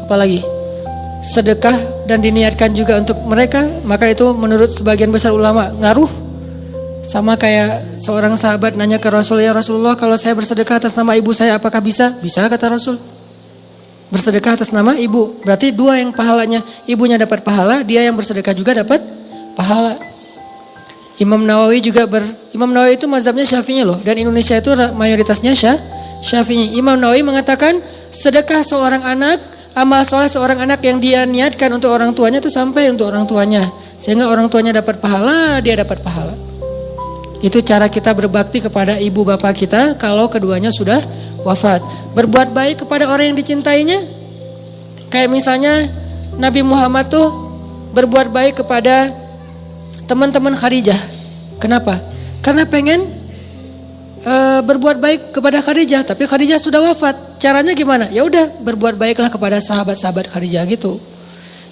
apalagi sedekah dan diniatkan juga untuk mereka, maka itu menurut sebagian besar ulama ngaruh. Sama kayak seorang sahabat nanya ke Rasul, ya Rasulullah, kalau saya bersedekah atas nama ibu saya apakah bisa? Bisa, kata Rasul. Bersedekah atas nama ibu, berarti dua yang pahalanya, ibunya dapat pahala, dia yang bersedekah juga dapat pahala. Imam Nawawi itu mazhabnya Syafi'i loh, dan Indonesia itu mayoritasnya Syafi'i. Imam Nawawi mengatakan sedekah seorang anak, amal soleh seorang anak yang dia niatkan untuk orang tuanya itu sampai untuk orang tuanya, sehingga orang tuanya dapat pahala, dia dapat pahala. Itu cara kita berbakti kepada ibu bapak kita kalau keduanya sudah wafat. Berbuat baik kepada orang yang dicintainya. Kayak misalnya Nabi Muhammad tuh berbuat baik kepada teman-teman Khadijah. Kenapa? Karena pengen berbuat baik kepada Khadijah, tapi Khadijah sudah wafat. Caranya gimana? Ya udah, berbuat baiklah kepada sahabat-sahabat Khadijah gitu.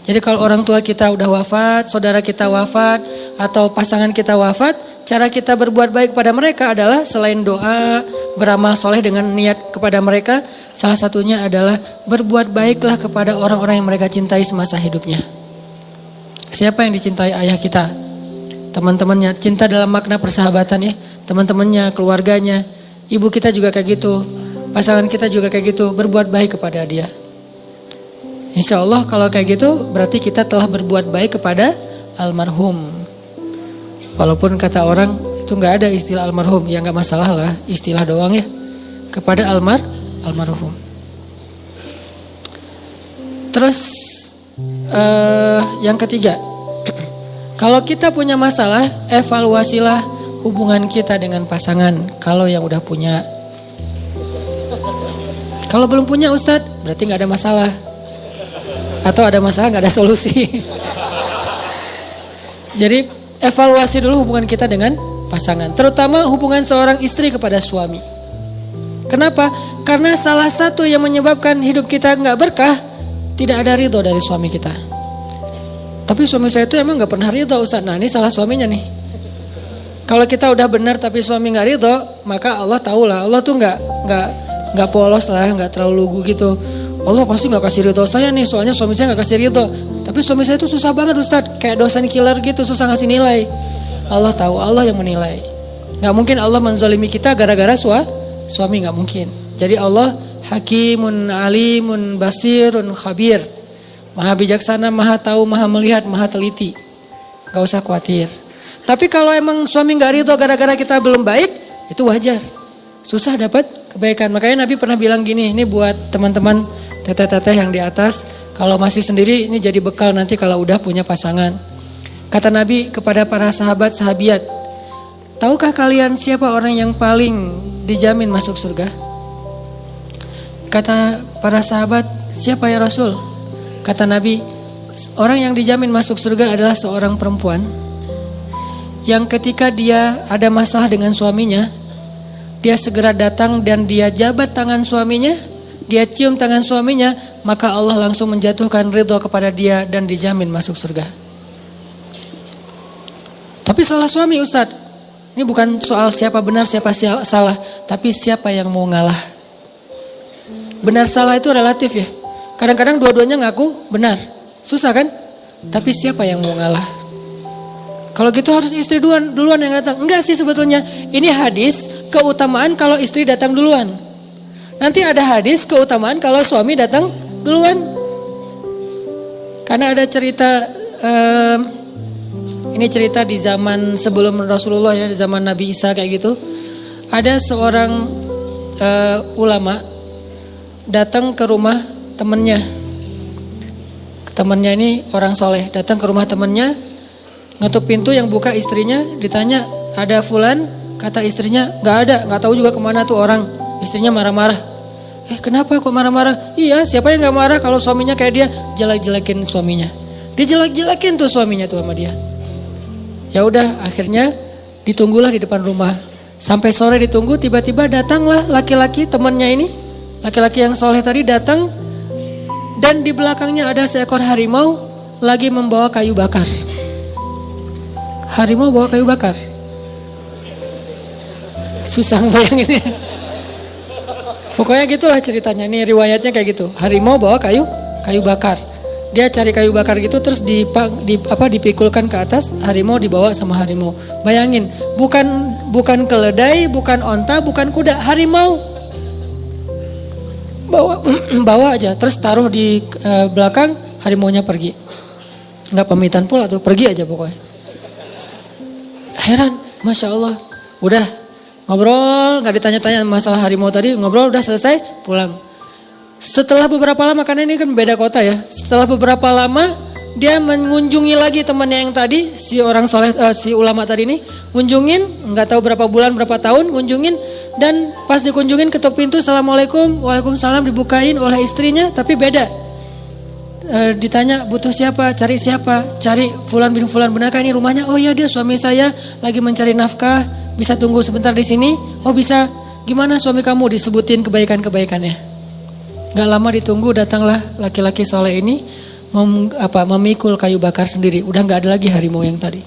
Jadi kalau orang tua kita udah wafat, saudara kita wafat, atau pasangan kita wafat, cara kita berbuat baik kepada mereka adalah selain doa, beramal soleh dengan niat kepada mereka, salah satunya adalah berbuat baiklah kepada orang-orang yang mereka cintai semasa hidupnya. Siapa yang dicintai ayah kita? Teman-temannya, cinta dalam makna persahabatan ya, teman-temannya, keluarganya, ibu kita juga kayak gitu, pasangan kita juga kayak gitu, berbuat baik kepada dia. Insya Allah kalau kayak gitu berarti kita telah berbuat baik kepada almarhum. Walaupun kata orang itu nggak ada istilah almarhum, ya nggak masalah lah, istilah doang ya, kepada almarhum. Terus yang ketiga, kalau kita punya masalah, evaluasilah hubungan kita dengan pasangan. Kalau yang udah punya, kalau belum punya Ustadz, berarti nggak ada masalah. Atau ada masalah nggak ada solusi. Jadi evaluasi dulu hubungan kita dengan pasangan, terutama hubungan seorang istri kepada suami. Kenapa? Karena salah satu yang menyebabkan hidup kita nggak berkah, tidak ada ridho dari suami kita. Tapi suami saya itu emang nggak pernah ridho Ustaz. Nah ini salah suaminya nih. Kalau kita udah benar tapi suami nggak ridho, maka Allah tahu lah, Allah tuh nggak polos lah, nggak terlalu lugu gitu. Allah pasti gak kasih ridho saya nih, soalnya suami saya gak kasih ridho. Tapi suami saya itu susah banget Ustadz, kayak dosen killer gitu, susah ngasih nilai. Allah tahu, Allah yang menilai. Gak mungkin Allah menzalimi kita gara-gara suami, gak mungkin. Jadi Allah hakimun, alimun, basirun, khabir. Maha bijaksana, maha tahu, maha melihat, maha teliti. Gak usah khawatir. Tapi kalau emang suami gak ridho gara-gara kita belum baik, itu wajar. Susah dapat kebaikan. Makanya Nabi pernah bilang gini, ini buat teman-teman teteh-teteh yang di atas, kalau masih sendiri ini jadi bekal nanti kalau udah punya pasangan. Kata Nabi kepada para sahabat-sahabiat, tahukah kalian siapa orang yang paling dijamin masuk surga? Kata para sahabat, siapa ya Rasul? Kata Nabi, orang yang dijamin masuk surga adalah seorang perempuan yang ketika dia ada masalah dengan suaminya, dia segera datang dan dia jabat tangan suaminya, dia cium tangan suaminya, maka Allah langsung menjatuhkan ridho kepada dia dan dijamin masuk surga. Tapi salah suami Ustadz, ini bukan soal siapa benar siapa salah, tapi siapa yang mau ngalah. Benar salah itu relatif ya. Kadang-kadang dua-duanya ngaku benar, susah kan? Tapi siapa yang mau ngalah? Kalau gitu harus istri duluan yang datang. Enggak sih sebetulnya. Ini hadis keutamaan kalau istri datang duluan. Nanti ada hadis keutamaan kalau suami datang duluan. Karena ada cerita, ini cerita di zaman sebelum Rasulullah ya, di zaman Nabi Isa kayak gitu. Ada seorang ulama datang ke rumah temannya. Temannya ini orang soleh, datang ke rumah temannya. Ngetuk pintu, yang buka istrinya, ditanya ada fulan, kata istrinya nggak ada, nggak tahu juga kemana tuh orang. Istrinya marah-marah. Kenapa kok marah-marah? Iya, siapa yang nggak marah kalau suaminya kayak dia, jelek-jelekin suaminya. Dia jelek-jelekin tuh suaminya tuh sama dia. Ya udah, akhirnya ditunggulah di depan rumah. Sampai sore ditunggu, tiba-tiba datanglah laki-laki temannya ini, laki-laki yang soleh tadi datang, dan di belakangnya ada seekor harimau lagi membawa kayu bakar. Harimau bawa kayu bakar. Susah ngebayanginnya. Pokoknya gitulah ceritanya. Nih riwayatnya kayak gitu. Harimau bawa kayu bakar. Dia cari kayu bakar gitu terus dipikulkan ke atas. Harimau dibawa sama harimau. Bayangin, bukan keledai, bukan onta, bukan kuda, harimau. Bawa aja, terus taruh di belakang, harimaunya pergi. Nggak pamitan pula tuh, pergi aja pokoknya. Heran, Masya Allah. Udah ngobrol, nggak ditanya-tanya masalah harimau tadi, ngobrol udah selesai, pulang. Setelah beberapa lama, karena ini kan beda kota ya. Setelah beberapa lama, dia mengunjungi lagi temannya yang tadi, si orang soleh, si ulama tadi ini, kunjungin, nggak tahu berapa bulan, berapa tahun, kunjungin, dan pas dikunjungin ketuk pintu, Assalamualaikum, Waalaikumsalam, dibukain oleh istrinya, tapi beda. Ditanya butuh siapa, cari fulan bin fulan, benarkah ini rumahnya? Oh iya, dia suami saya lagi mencari nafkah, bisa tunggu sebentar di sini? Oh bisa. Gimana suami kamu? Disebutin kebaikannya. Gak lama ditunggu, datanglah laki-laki soleh ini memikul kayu bakar sendiri. Udah gak ada lagi harimau yang tadi.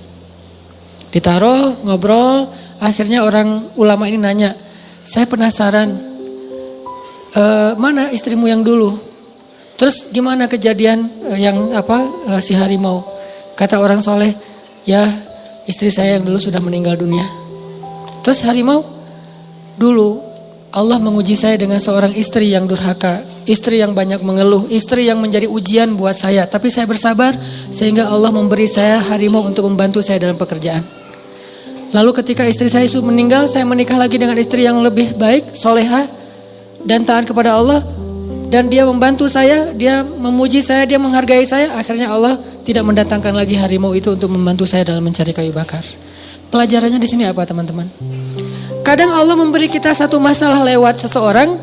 Ditaruh, ngobrol, akhirnya orang ulama ini nanya, saya penasaran, mana istrimu yang dulu? Terus gimana kejadian si harimau? Kata orang soleh, ya istri saya yang dulu sudah meninggal dunia. Terus harimau, dulu Allah menguji saya dengan seorang istri yang durhaka, istri yang banyak mengeluh, istri yang menjadi ujian buat saya. Tapi saya bersabar sehingga Allah memberi saya harimau untuk membantu saya dalam pekerjaan. Lalu ketika istri saya meninggal, saya menikah lagi dengan istri yang lebih baik, solehah dan taat kepada Allah. Dan dia membantu saya, dia memuji saya, dia menghargai saya. Akhirnya Allah tidak mendatangkan lagi harimau itu untuk membantu saya dalam mencari kayu bakar. Pelajarannya di sini apa teman-teman? Kadang Allah memberi kita satu masalah lewat seseorang.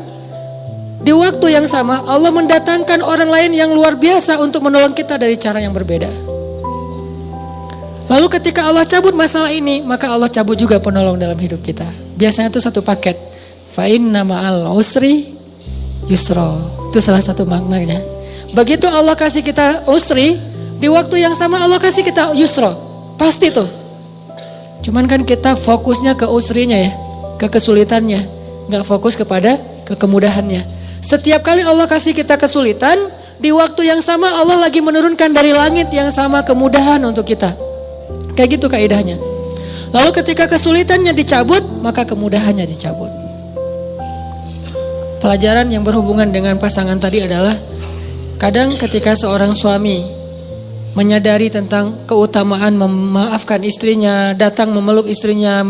Di waktu yang sama Allah mendatangkan orang lain yang luar biasa untuk menolong kita dari cara yang berbeda. Lalu ketika Allah cabut masalah ini, maka Allah cabut juga penolong dalam hidup kita. Biasanya itu satu paket. Fa inna ma'al usri yusra. Itu salah satu maknanya. Begitu Allah kasih kita usri, di waktu yang sama Allah kasih kita yusra. Pasti tuh. Cuman kan kita fokusnya ke usrinya ya, ke kesulitannya, gak fokus kepada kemudahannya. Setiap kali Allah kasih kita kesulitan, di waktu yang sama Allah lagi menurunkan dari langit yang sama kemudahan untuk kita. Kayak gitu kaidahnya. Lalu ketika kesulitannya dicabut, maka kemudahannya dicabut. Pelajaran yang berhubungan dengan pasangan tadi adalah kadang ketika seorang suami menyadari tentang keutamaan memaafkan istrinya, datang memeluk istrinya,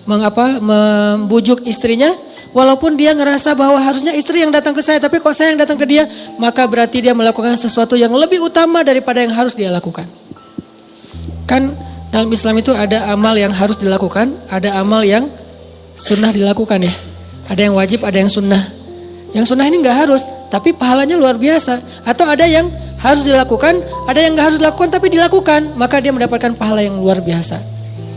membujuk istrinya, walaupun dia ngerasa bahwa harusnya istri yang datang ke saya, tapi kok saya yang datang ke dia, maka berarti dia melakukan sesuatu yang lebih utama daripada yang harus dia lakukan. Kan dalam Islam itu ada amal yang harus dilakukan, ada amal yang sunnah dilakukan ya. Ada yang wajib, ada yang sunnah. Yang sunnah ini gak harus, tapi pahalanya luar biasa. Atau ada yang harus dilakukan, ada yang gak harus dilakukan tapi dilakukan, maka dia mendapatkan pahala yang luar biasa.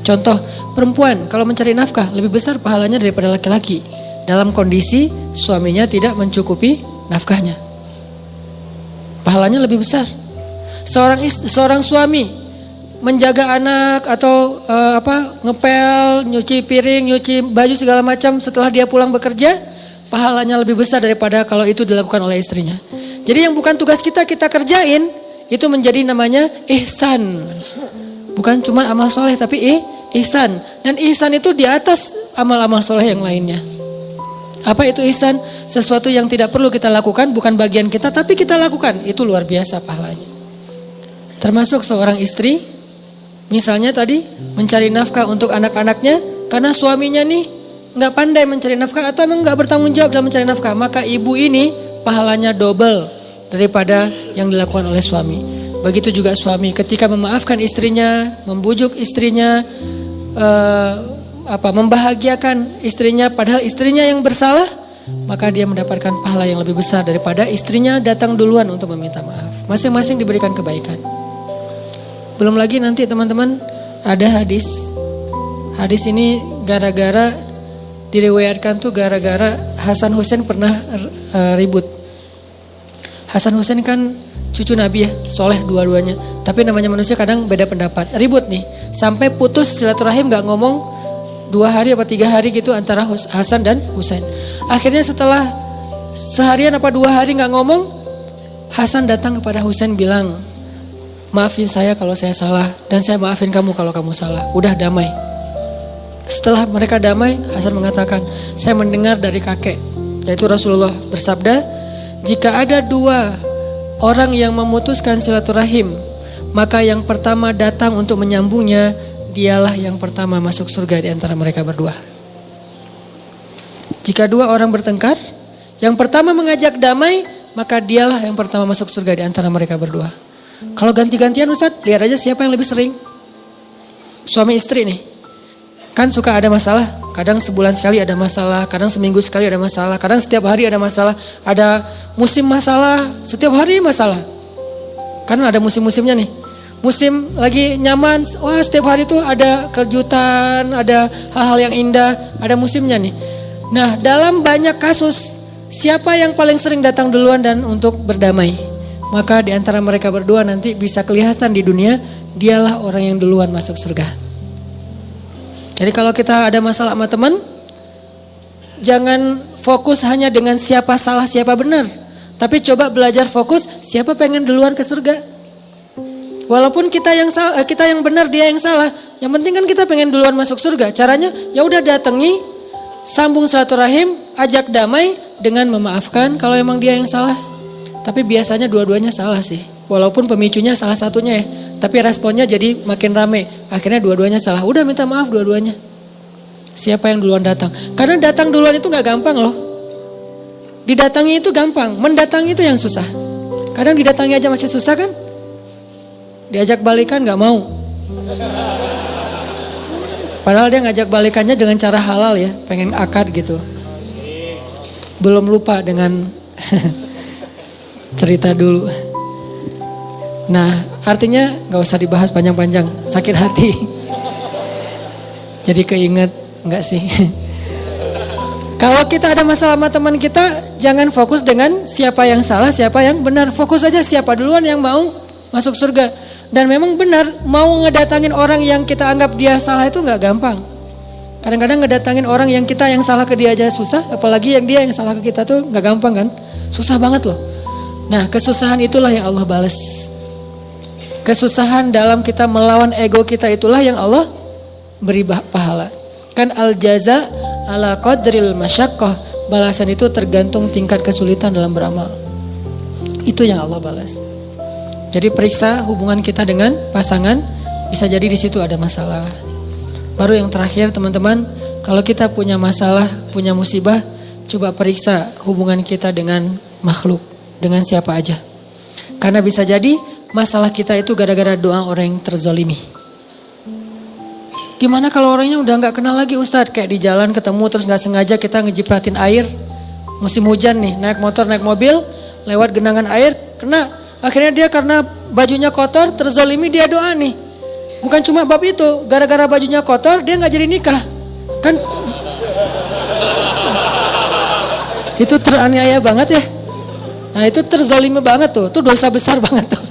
Contoh, perempuan kalau mencari nafkah lebih besar pahalanya daripada laki-laki dalam kondisi suaminya tidak mencukupi nafkahnya. Pahalanya lebih besar. Seorang suami menjaga anak atau ngepel, nyuci piring, nyuci baju segala macam setelah dia pulang bekerja, pahalanya lebih besar daripada kalau itu dilakukan oleh istrinya. Jadi yang bukan tugas kita kerjain, itu menjadi namanya ihsan. Bukan cuma amal soleh tapi ihsan. Dan ihsan itu di atas amal-amal soleh yang lainnya. Apa itu ihsan? Sesuatu yang tidak perlu kita lakukan, bukan bagian kita tapi kita lakukan. Itu luar biasa pahalanya. Termasuk seorang istri, misalnya tadi mencari nafkah untuk anak-anaknya karena suaminya nih nggak pandai mencari nafkah atau emang nggak bertanggung jawab dalam mencari nafkah, maka ibu ini pahalanya double daripada yang dilakukan oleh suami. Begitu juga suami ketika memaafkan istrinya, membujuk istrinya, membahagiakan istrinya padahal istrinya yang bersalah, maka dia mendapatkan pahala yang lebih besar daripada istrinya datang duluan untuk meminta maaf. Masing-masing diberikan kebaikan. Belum lagi nanti teman-teman ada hadis. Hadis ini diriwayatkan tuh gara-gara Hasan Husain pernah ribut. Hasan Husain kan cucu Nabi ya, soleh dua-duanya. Tapi namanya manusia kadang beda pendapat. Ribut nih, sampai putus silaturahim gak ngomong 2 hari apa 3 hari gitu antara Hasan dan Husain. Akhirnya setelah seharian apa 2 hari gak ngomong, Hasan datang kepada Husain bilang, maafin saya kalau saya salah, dan saya maafin kamu kalau kamu salah. Udah damai. Setelah mereka damai, Hasan mengatakan, saya mendengar dari kakek, yaitu Rasulullah bersabda, jika ada 2 orang yang memutuskan silaturahim, maka yang pertama datang untuk menyambungnya, dialah yang pertama masuk surga di antara mereka berdua. Jika 2 orang bertengkar, yang pertama mengajak damai, maka dialah yang pertama masuk surga di antara mereka berdua. Kalau ganti-gantian Ustaz, lihat aja siapa yang lebih sering. Suami istri nih, kan suka ada masalah. Kadang sebulan sekali ada masalah, kadang seminggu sekali ada masalah, kadang setiap hari ada masalah. Ada musim masalah, setiap hari masalah. Karena ada musim-musimnya nih. Musim lagi nyaman, wah setiap hari tuh ada kejutan, ada hal-hal yang indah, ada musimnya nih. Nah, dalam banyak kasus, siapa yang paling sering datang duluan dan untuk berdamai? Maka di antara mereka berdua nanti bisa kelihatan di dunia, dialah orang yang duluan masuk surga. Jadi kalau kita ada masalah sama teman, jangan fokus hanya dengan siapa salah, siapa benar. Tapi coba belajar fokus, siapa pengen duluan ke surga. Walaupun kita yang salah, kita yang benar, dia yang salah. Yang penting kan kita pengen duluan masuk surga. Caranya ya udah datangi, sambung silaturahim, ajak damai dengan memaafkan kalau emang dia yang salah. Tapi biasanya dua-duanya salah sih. Walaupun pemicunya salah satunya ya, tapi responnya jadi makin rame. Akhirnya dua-duanya salah. Udah minta maaf dua-duanya. Siapa yang duluan datang? Karena datang duluan itu gak gampang loh. Didatangi itu gampang, mendatangi itu yang susah. Kadang didatangi aja masih susah kan? Diajak balikan gak mau. Padahal dia ngajak balikannya dengan cara halal ya, pengen akad gitu. Belum lupa dengan cerita dulu. Nah, artinya gak usah dibahas panjang-panjang, sakit hati. Jadi keinget, enggak sih. Kalau kita ada masalah sama teman kita, jangan fokus dengan siapa yang salah, siapa yang benar. Fokus aja siapa duluan yang mau masuk surga. Dan memang benar, mau ngedatangin orang yang kita anggap dia salah itu gak gampang. Kadang-kadang ngedatangin orang yang kita yang salah ke dia aja susah, apalagi yang dia yang salah ke kita tuh gak gampang kan. Susah banget loh. Nah, kesusahan itulah yang Allah balas. Kesusahan dalam kita melawan ego kita itulah yang Allah beri pahala. Kan al-jaza ala qadril masyaqqah. Balasan itu tergantung tingkat kesulitan dalam beramal. Itu yang Allah balas. Jadi periksa hubungan kita dengan pasangan, bisa jadi di situ ada masalah. Baru yang terakhir teman-teman, kalau kita punya masalah, punya musibah, coba periksa hubungan kita dengan makhluk, dengan siapa aja. Karena bisa jadi masalah kita itu gara-gara doa orang yang terzolimi. Gimana kalau orangnya udah gak kenal lagi Ustadz, kayak di jalan ketemu terus gak sengaja kita ngejipratin air. Musim hujan nih, naik motor, naik mobil, lewat genangan air, kena. Akhirnya dia karena bajunya kotor, terzolimi, dia doa nih. Bukan cuma bab itu, gara-gara bajunya kotor dia gak jadi nikah. Kan itu teraniaya banget ya. Nah itu terzolimi banget tuh, itu dosa besar banget tuh.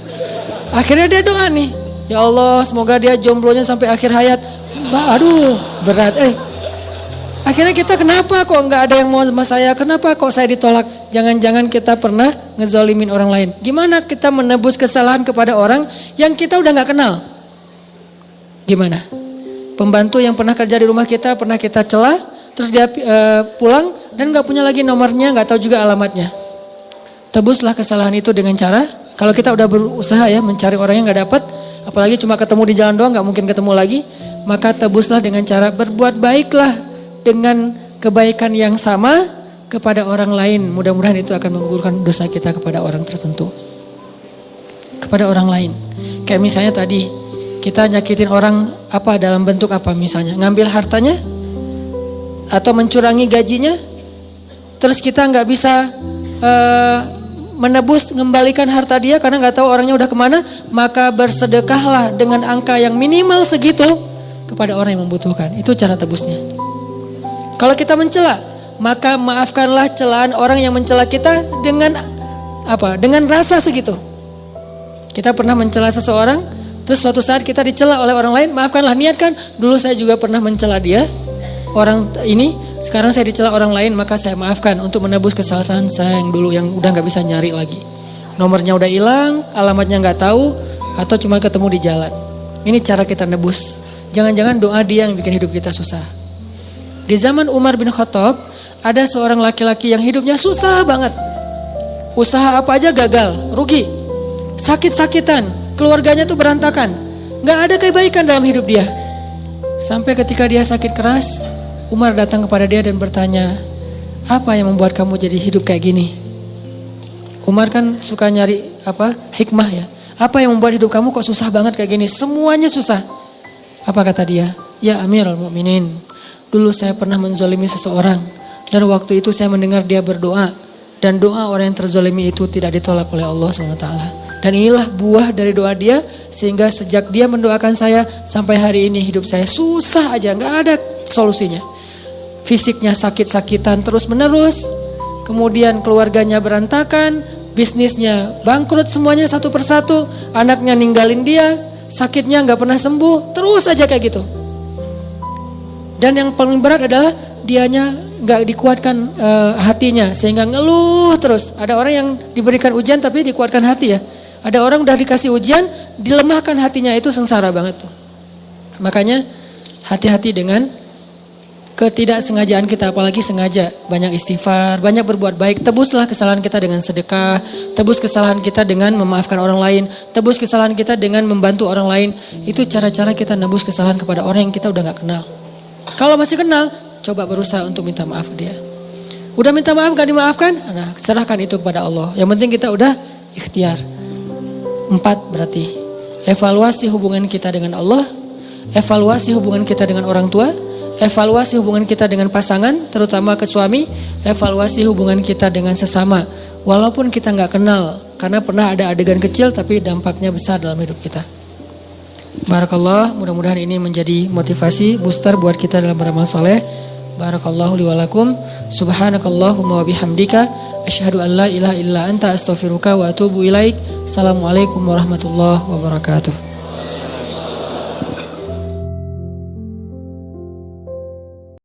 Akhirnya dia doa nih, ya Allah semoga dia jomblonya sampai akhir hayat. Aduh berat Akhirnya kita kenapa kok gak ada yang mau sama saya, kenapa kok saya ditolak. Jangan-jangan kita pernah ngezolimin orang lain. Gimana kita menebus kesalahan kepada orang yang kita udah gak kenal? Gimana? Pembantu yang pernah kerja di rumah kita, pernah kita celah, terus dia pulang dan gak punya lagi nomornya, gak tahu juga alamatnya. Tebuslah kesalahan itu dengan cara, kalau kita udah berusaha ya mencari orang yang gak dapat, apalagi cuma ketemu di jalan doang, gak mungkin ketemu lagi, maka tebuslah dengan cara berbuat baiklah dengan kebaikan yang sama kepada orang lain. Mudah-mudahan itu akan menggugurkan dosa kita kepada orang tertentu, kepada orang lain. Kayak misalnya tadi kita nyakitin orang apa, dalam bentuk apa, misalnya ngambil hartanya atau mencurangi gajinya, terus kita nggak bisa menebus, mengembalikan harta dia karena nggak tahu orangnya udah kemana, maka bersedekahlah dengan angka yang minimal segitu kepada orang yang membutuhkan. Itu cara tebusnya. Kalau kita mencela, maka maafkanlah celaan orang yang mencela kita dengan apa? Dengan rasa segitu. Kita pernah mencela seseorang, terus suatu saat kita dicela oleh orang lain, maafkanlah, niatkan, dulu saya juga pernah mencela dia, orang ini, Sekarang saya dicela orang lain, maka saya maafkan untuk menebus kesalahan saya yang dulu yang udah gak bisa nyari lagi. Nomornya udah hilang, alamatnya gak tahu, atau cuma ketemu di jalan. Ini cara kita nebus. Jangan-jangan doa dia yang bikin hidup kita susah. Di zaman Umar bin Khattab, ada seorang laki-laki yang hidupnya susah banget. Usaha apa aja gagal, rugi, sakit-sakitan, keluarganya tuh berantakan. Gak ada kebaikan dalam hidup dia. Sampai ketika dia sakit keras, Umar datang kepada dia dan bertanya, apa yang membuat kamu jadi hidup kayak gini? Umar kan suka nyari hikmah ya. Apa yang membuat hidup kamu kok susah banget kayak gini? Semuanya susah. Apa kata dia? Ya Amirul Mukminin, dulu saya pernah menzalimi seseorang. Dan waktu itu saya mendengar dia berdoa. Dan doa orang yang terzalimi itu tidak ditolak oleh Allah SWT. Dan inilah buah dari doa dia, sehingga sejak dia mendoakan saya sampai hari ini hidup saya susah aja, gak ada solusinya. Fisiknya sakit-sakitan terus menerus, kemudian keluarganya berantakan, bisnisnya bangkrut semuanya satu persatu, anaknya ninggalin dia, sakitnya gak pernah sembuh, terus aja kayak gitu. Dan yang paling berat adalah dianya gak dikuatkan hatinya, sehingga ngeluh terus. Ada orang yang diberikan ujian tapi dikuatkan hati ya. Ada orang udah dikasih ujian, dilemahkan hatinya, itu sengsara banget tuh. Makanya hati-hati dengan ketidaksengajaan kita, apalagi sengaja. Banyak istighfar, banyak berbuat baik. Tebuslah kesalahan kita dengan sedekah, tebus kesalahan kita dengan memaafkan orang lain, tebus kesalahan kita dengan membantu orang lain. Itu cara-cara kita nebus kesalahan kepada orang yang kita udah gak kenal. Kalau masih kenal, coba berusaha untuk minta maaf ke dia. Udah minta maaf gak dimaafkan, nah serahkan itu kepada Allah. Yang penting kita udah ikhtiar. 4 berarti evaluasi hubungan kita dengan Allah, evaluasi hubungan kita dengan orang tua, evaluasi hubungan kita dengan pasangan, terutama ke suami, evaluasi hubungan kita dengan sesama. Walaupun kita gak kenal, karena pernah ada adegan kecil tapi dampaknya besar dalam hidup kita. Barakallah, mudah-mudahan ini menjadi motivasi booster buat kita dalam beramal soleh. Barakallahu li wa lakum. Subhanakallahumma wa bihamdika asyhadu an la ilaha illa anta astaghfiruka wa atubu ilaik. Assalamualaikum warahmatullahi wabarakatuh.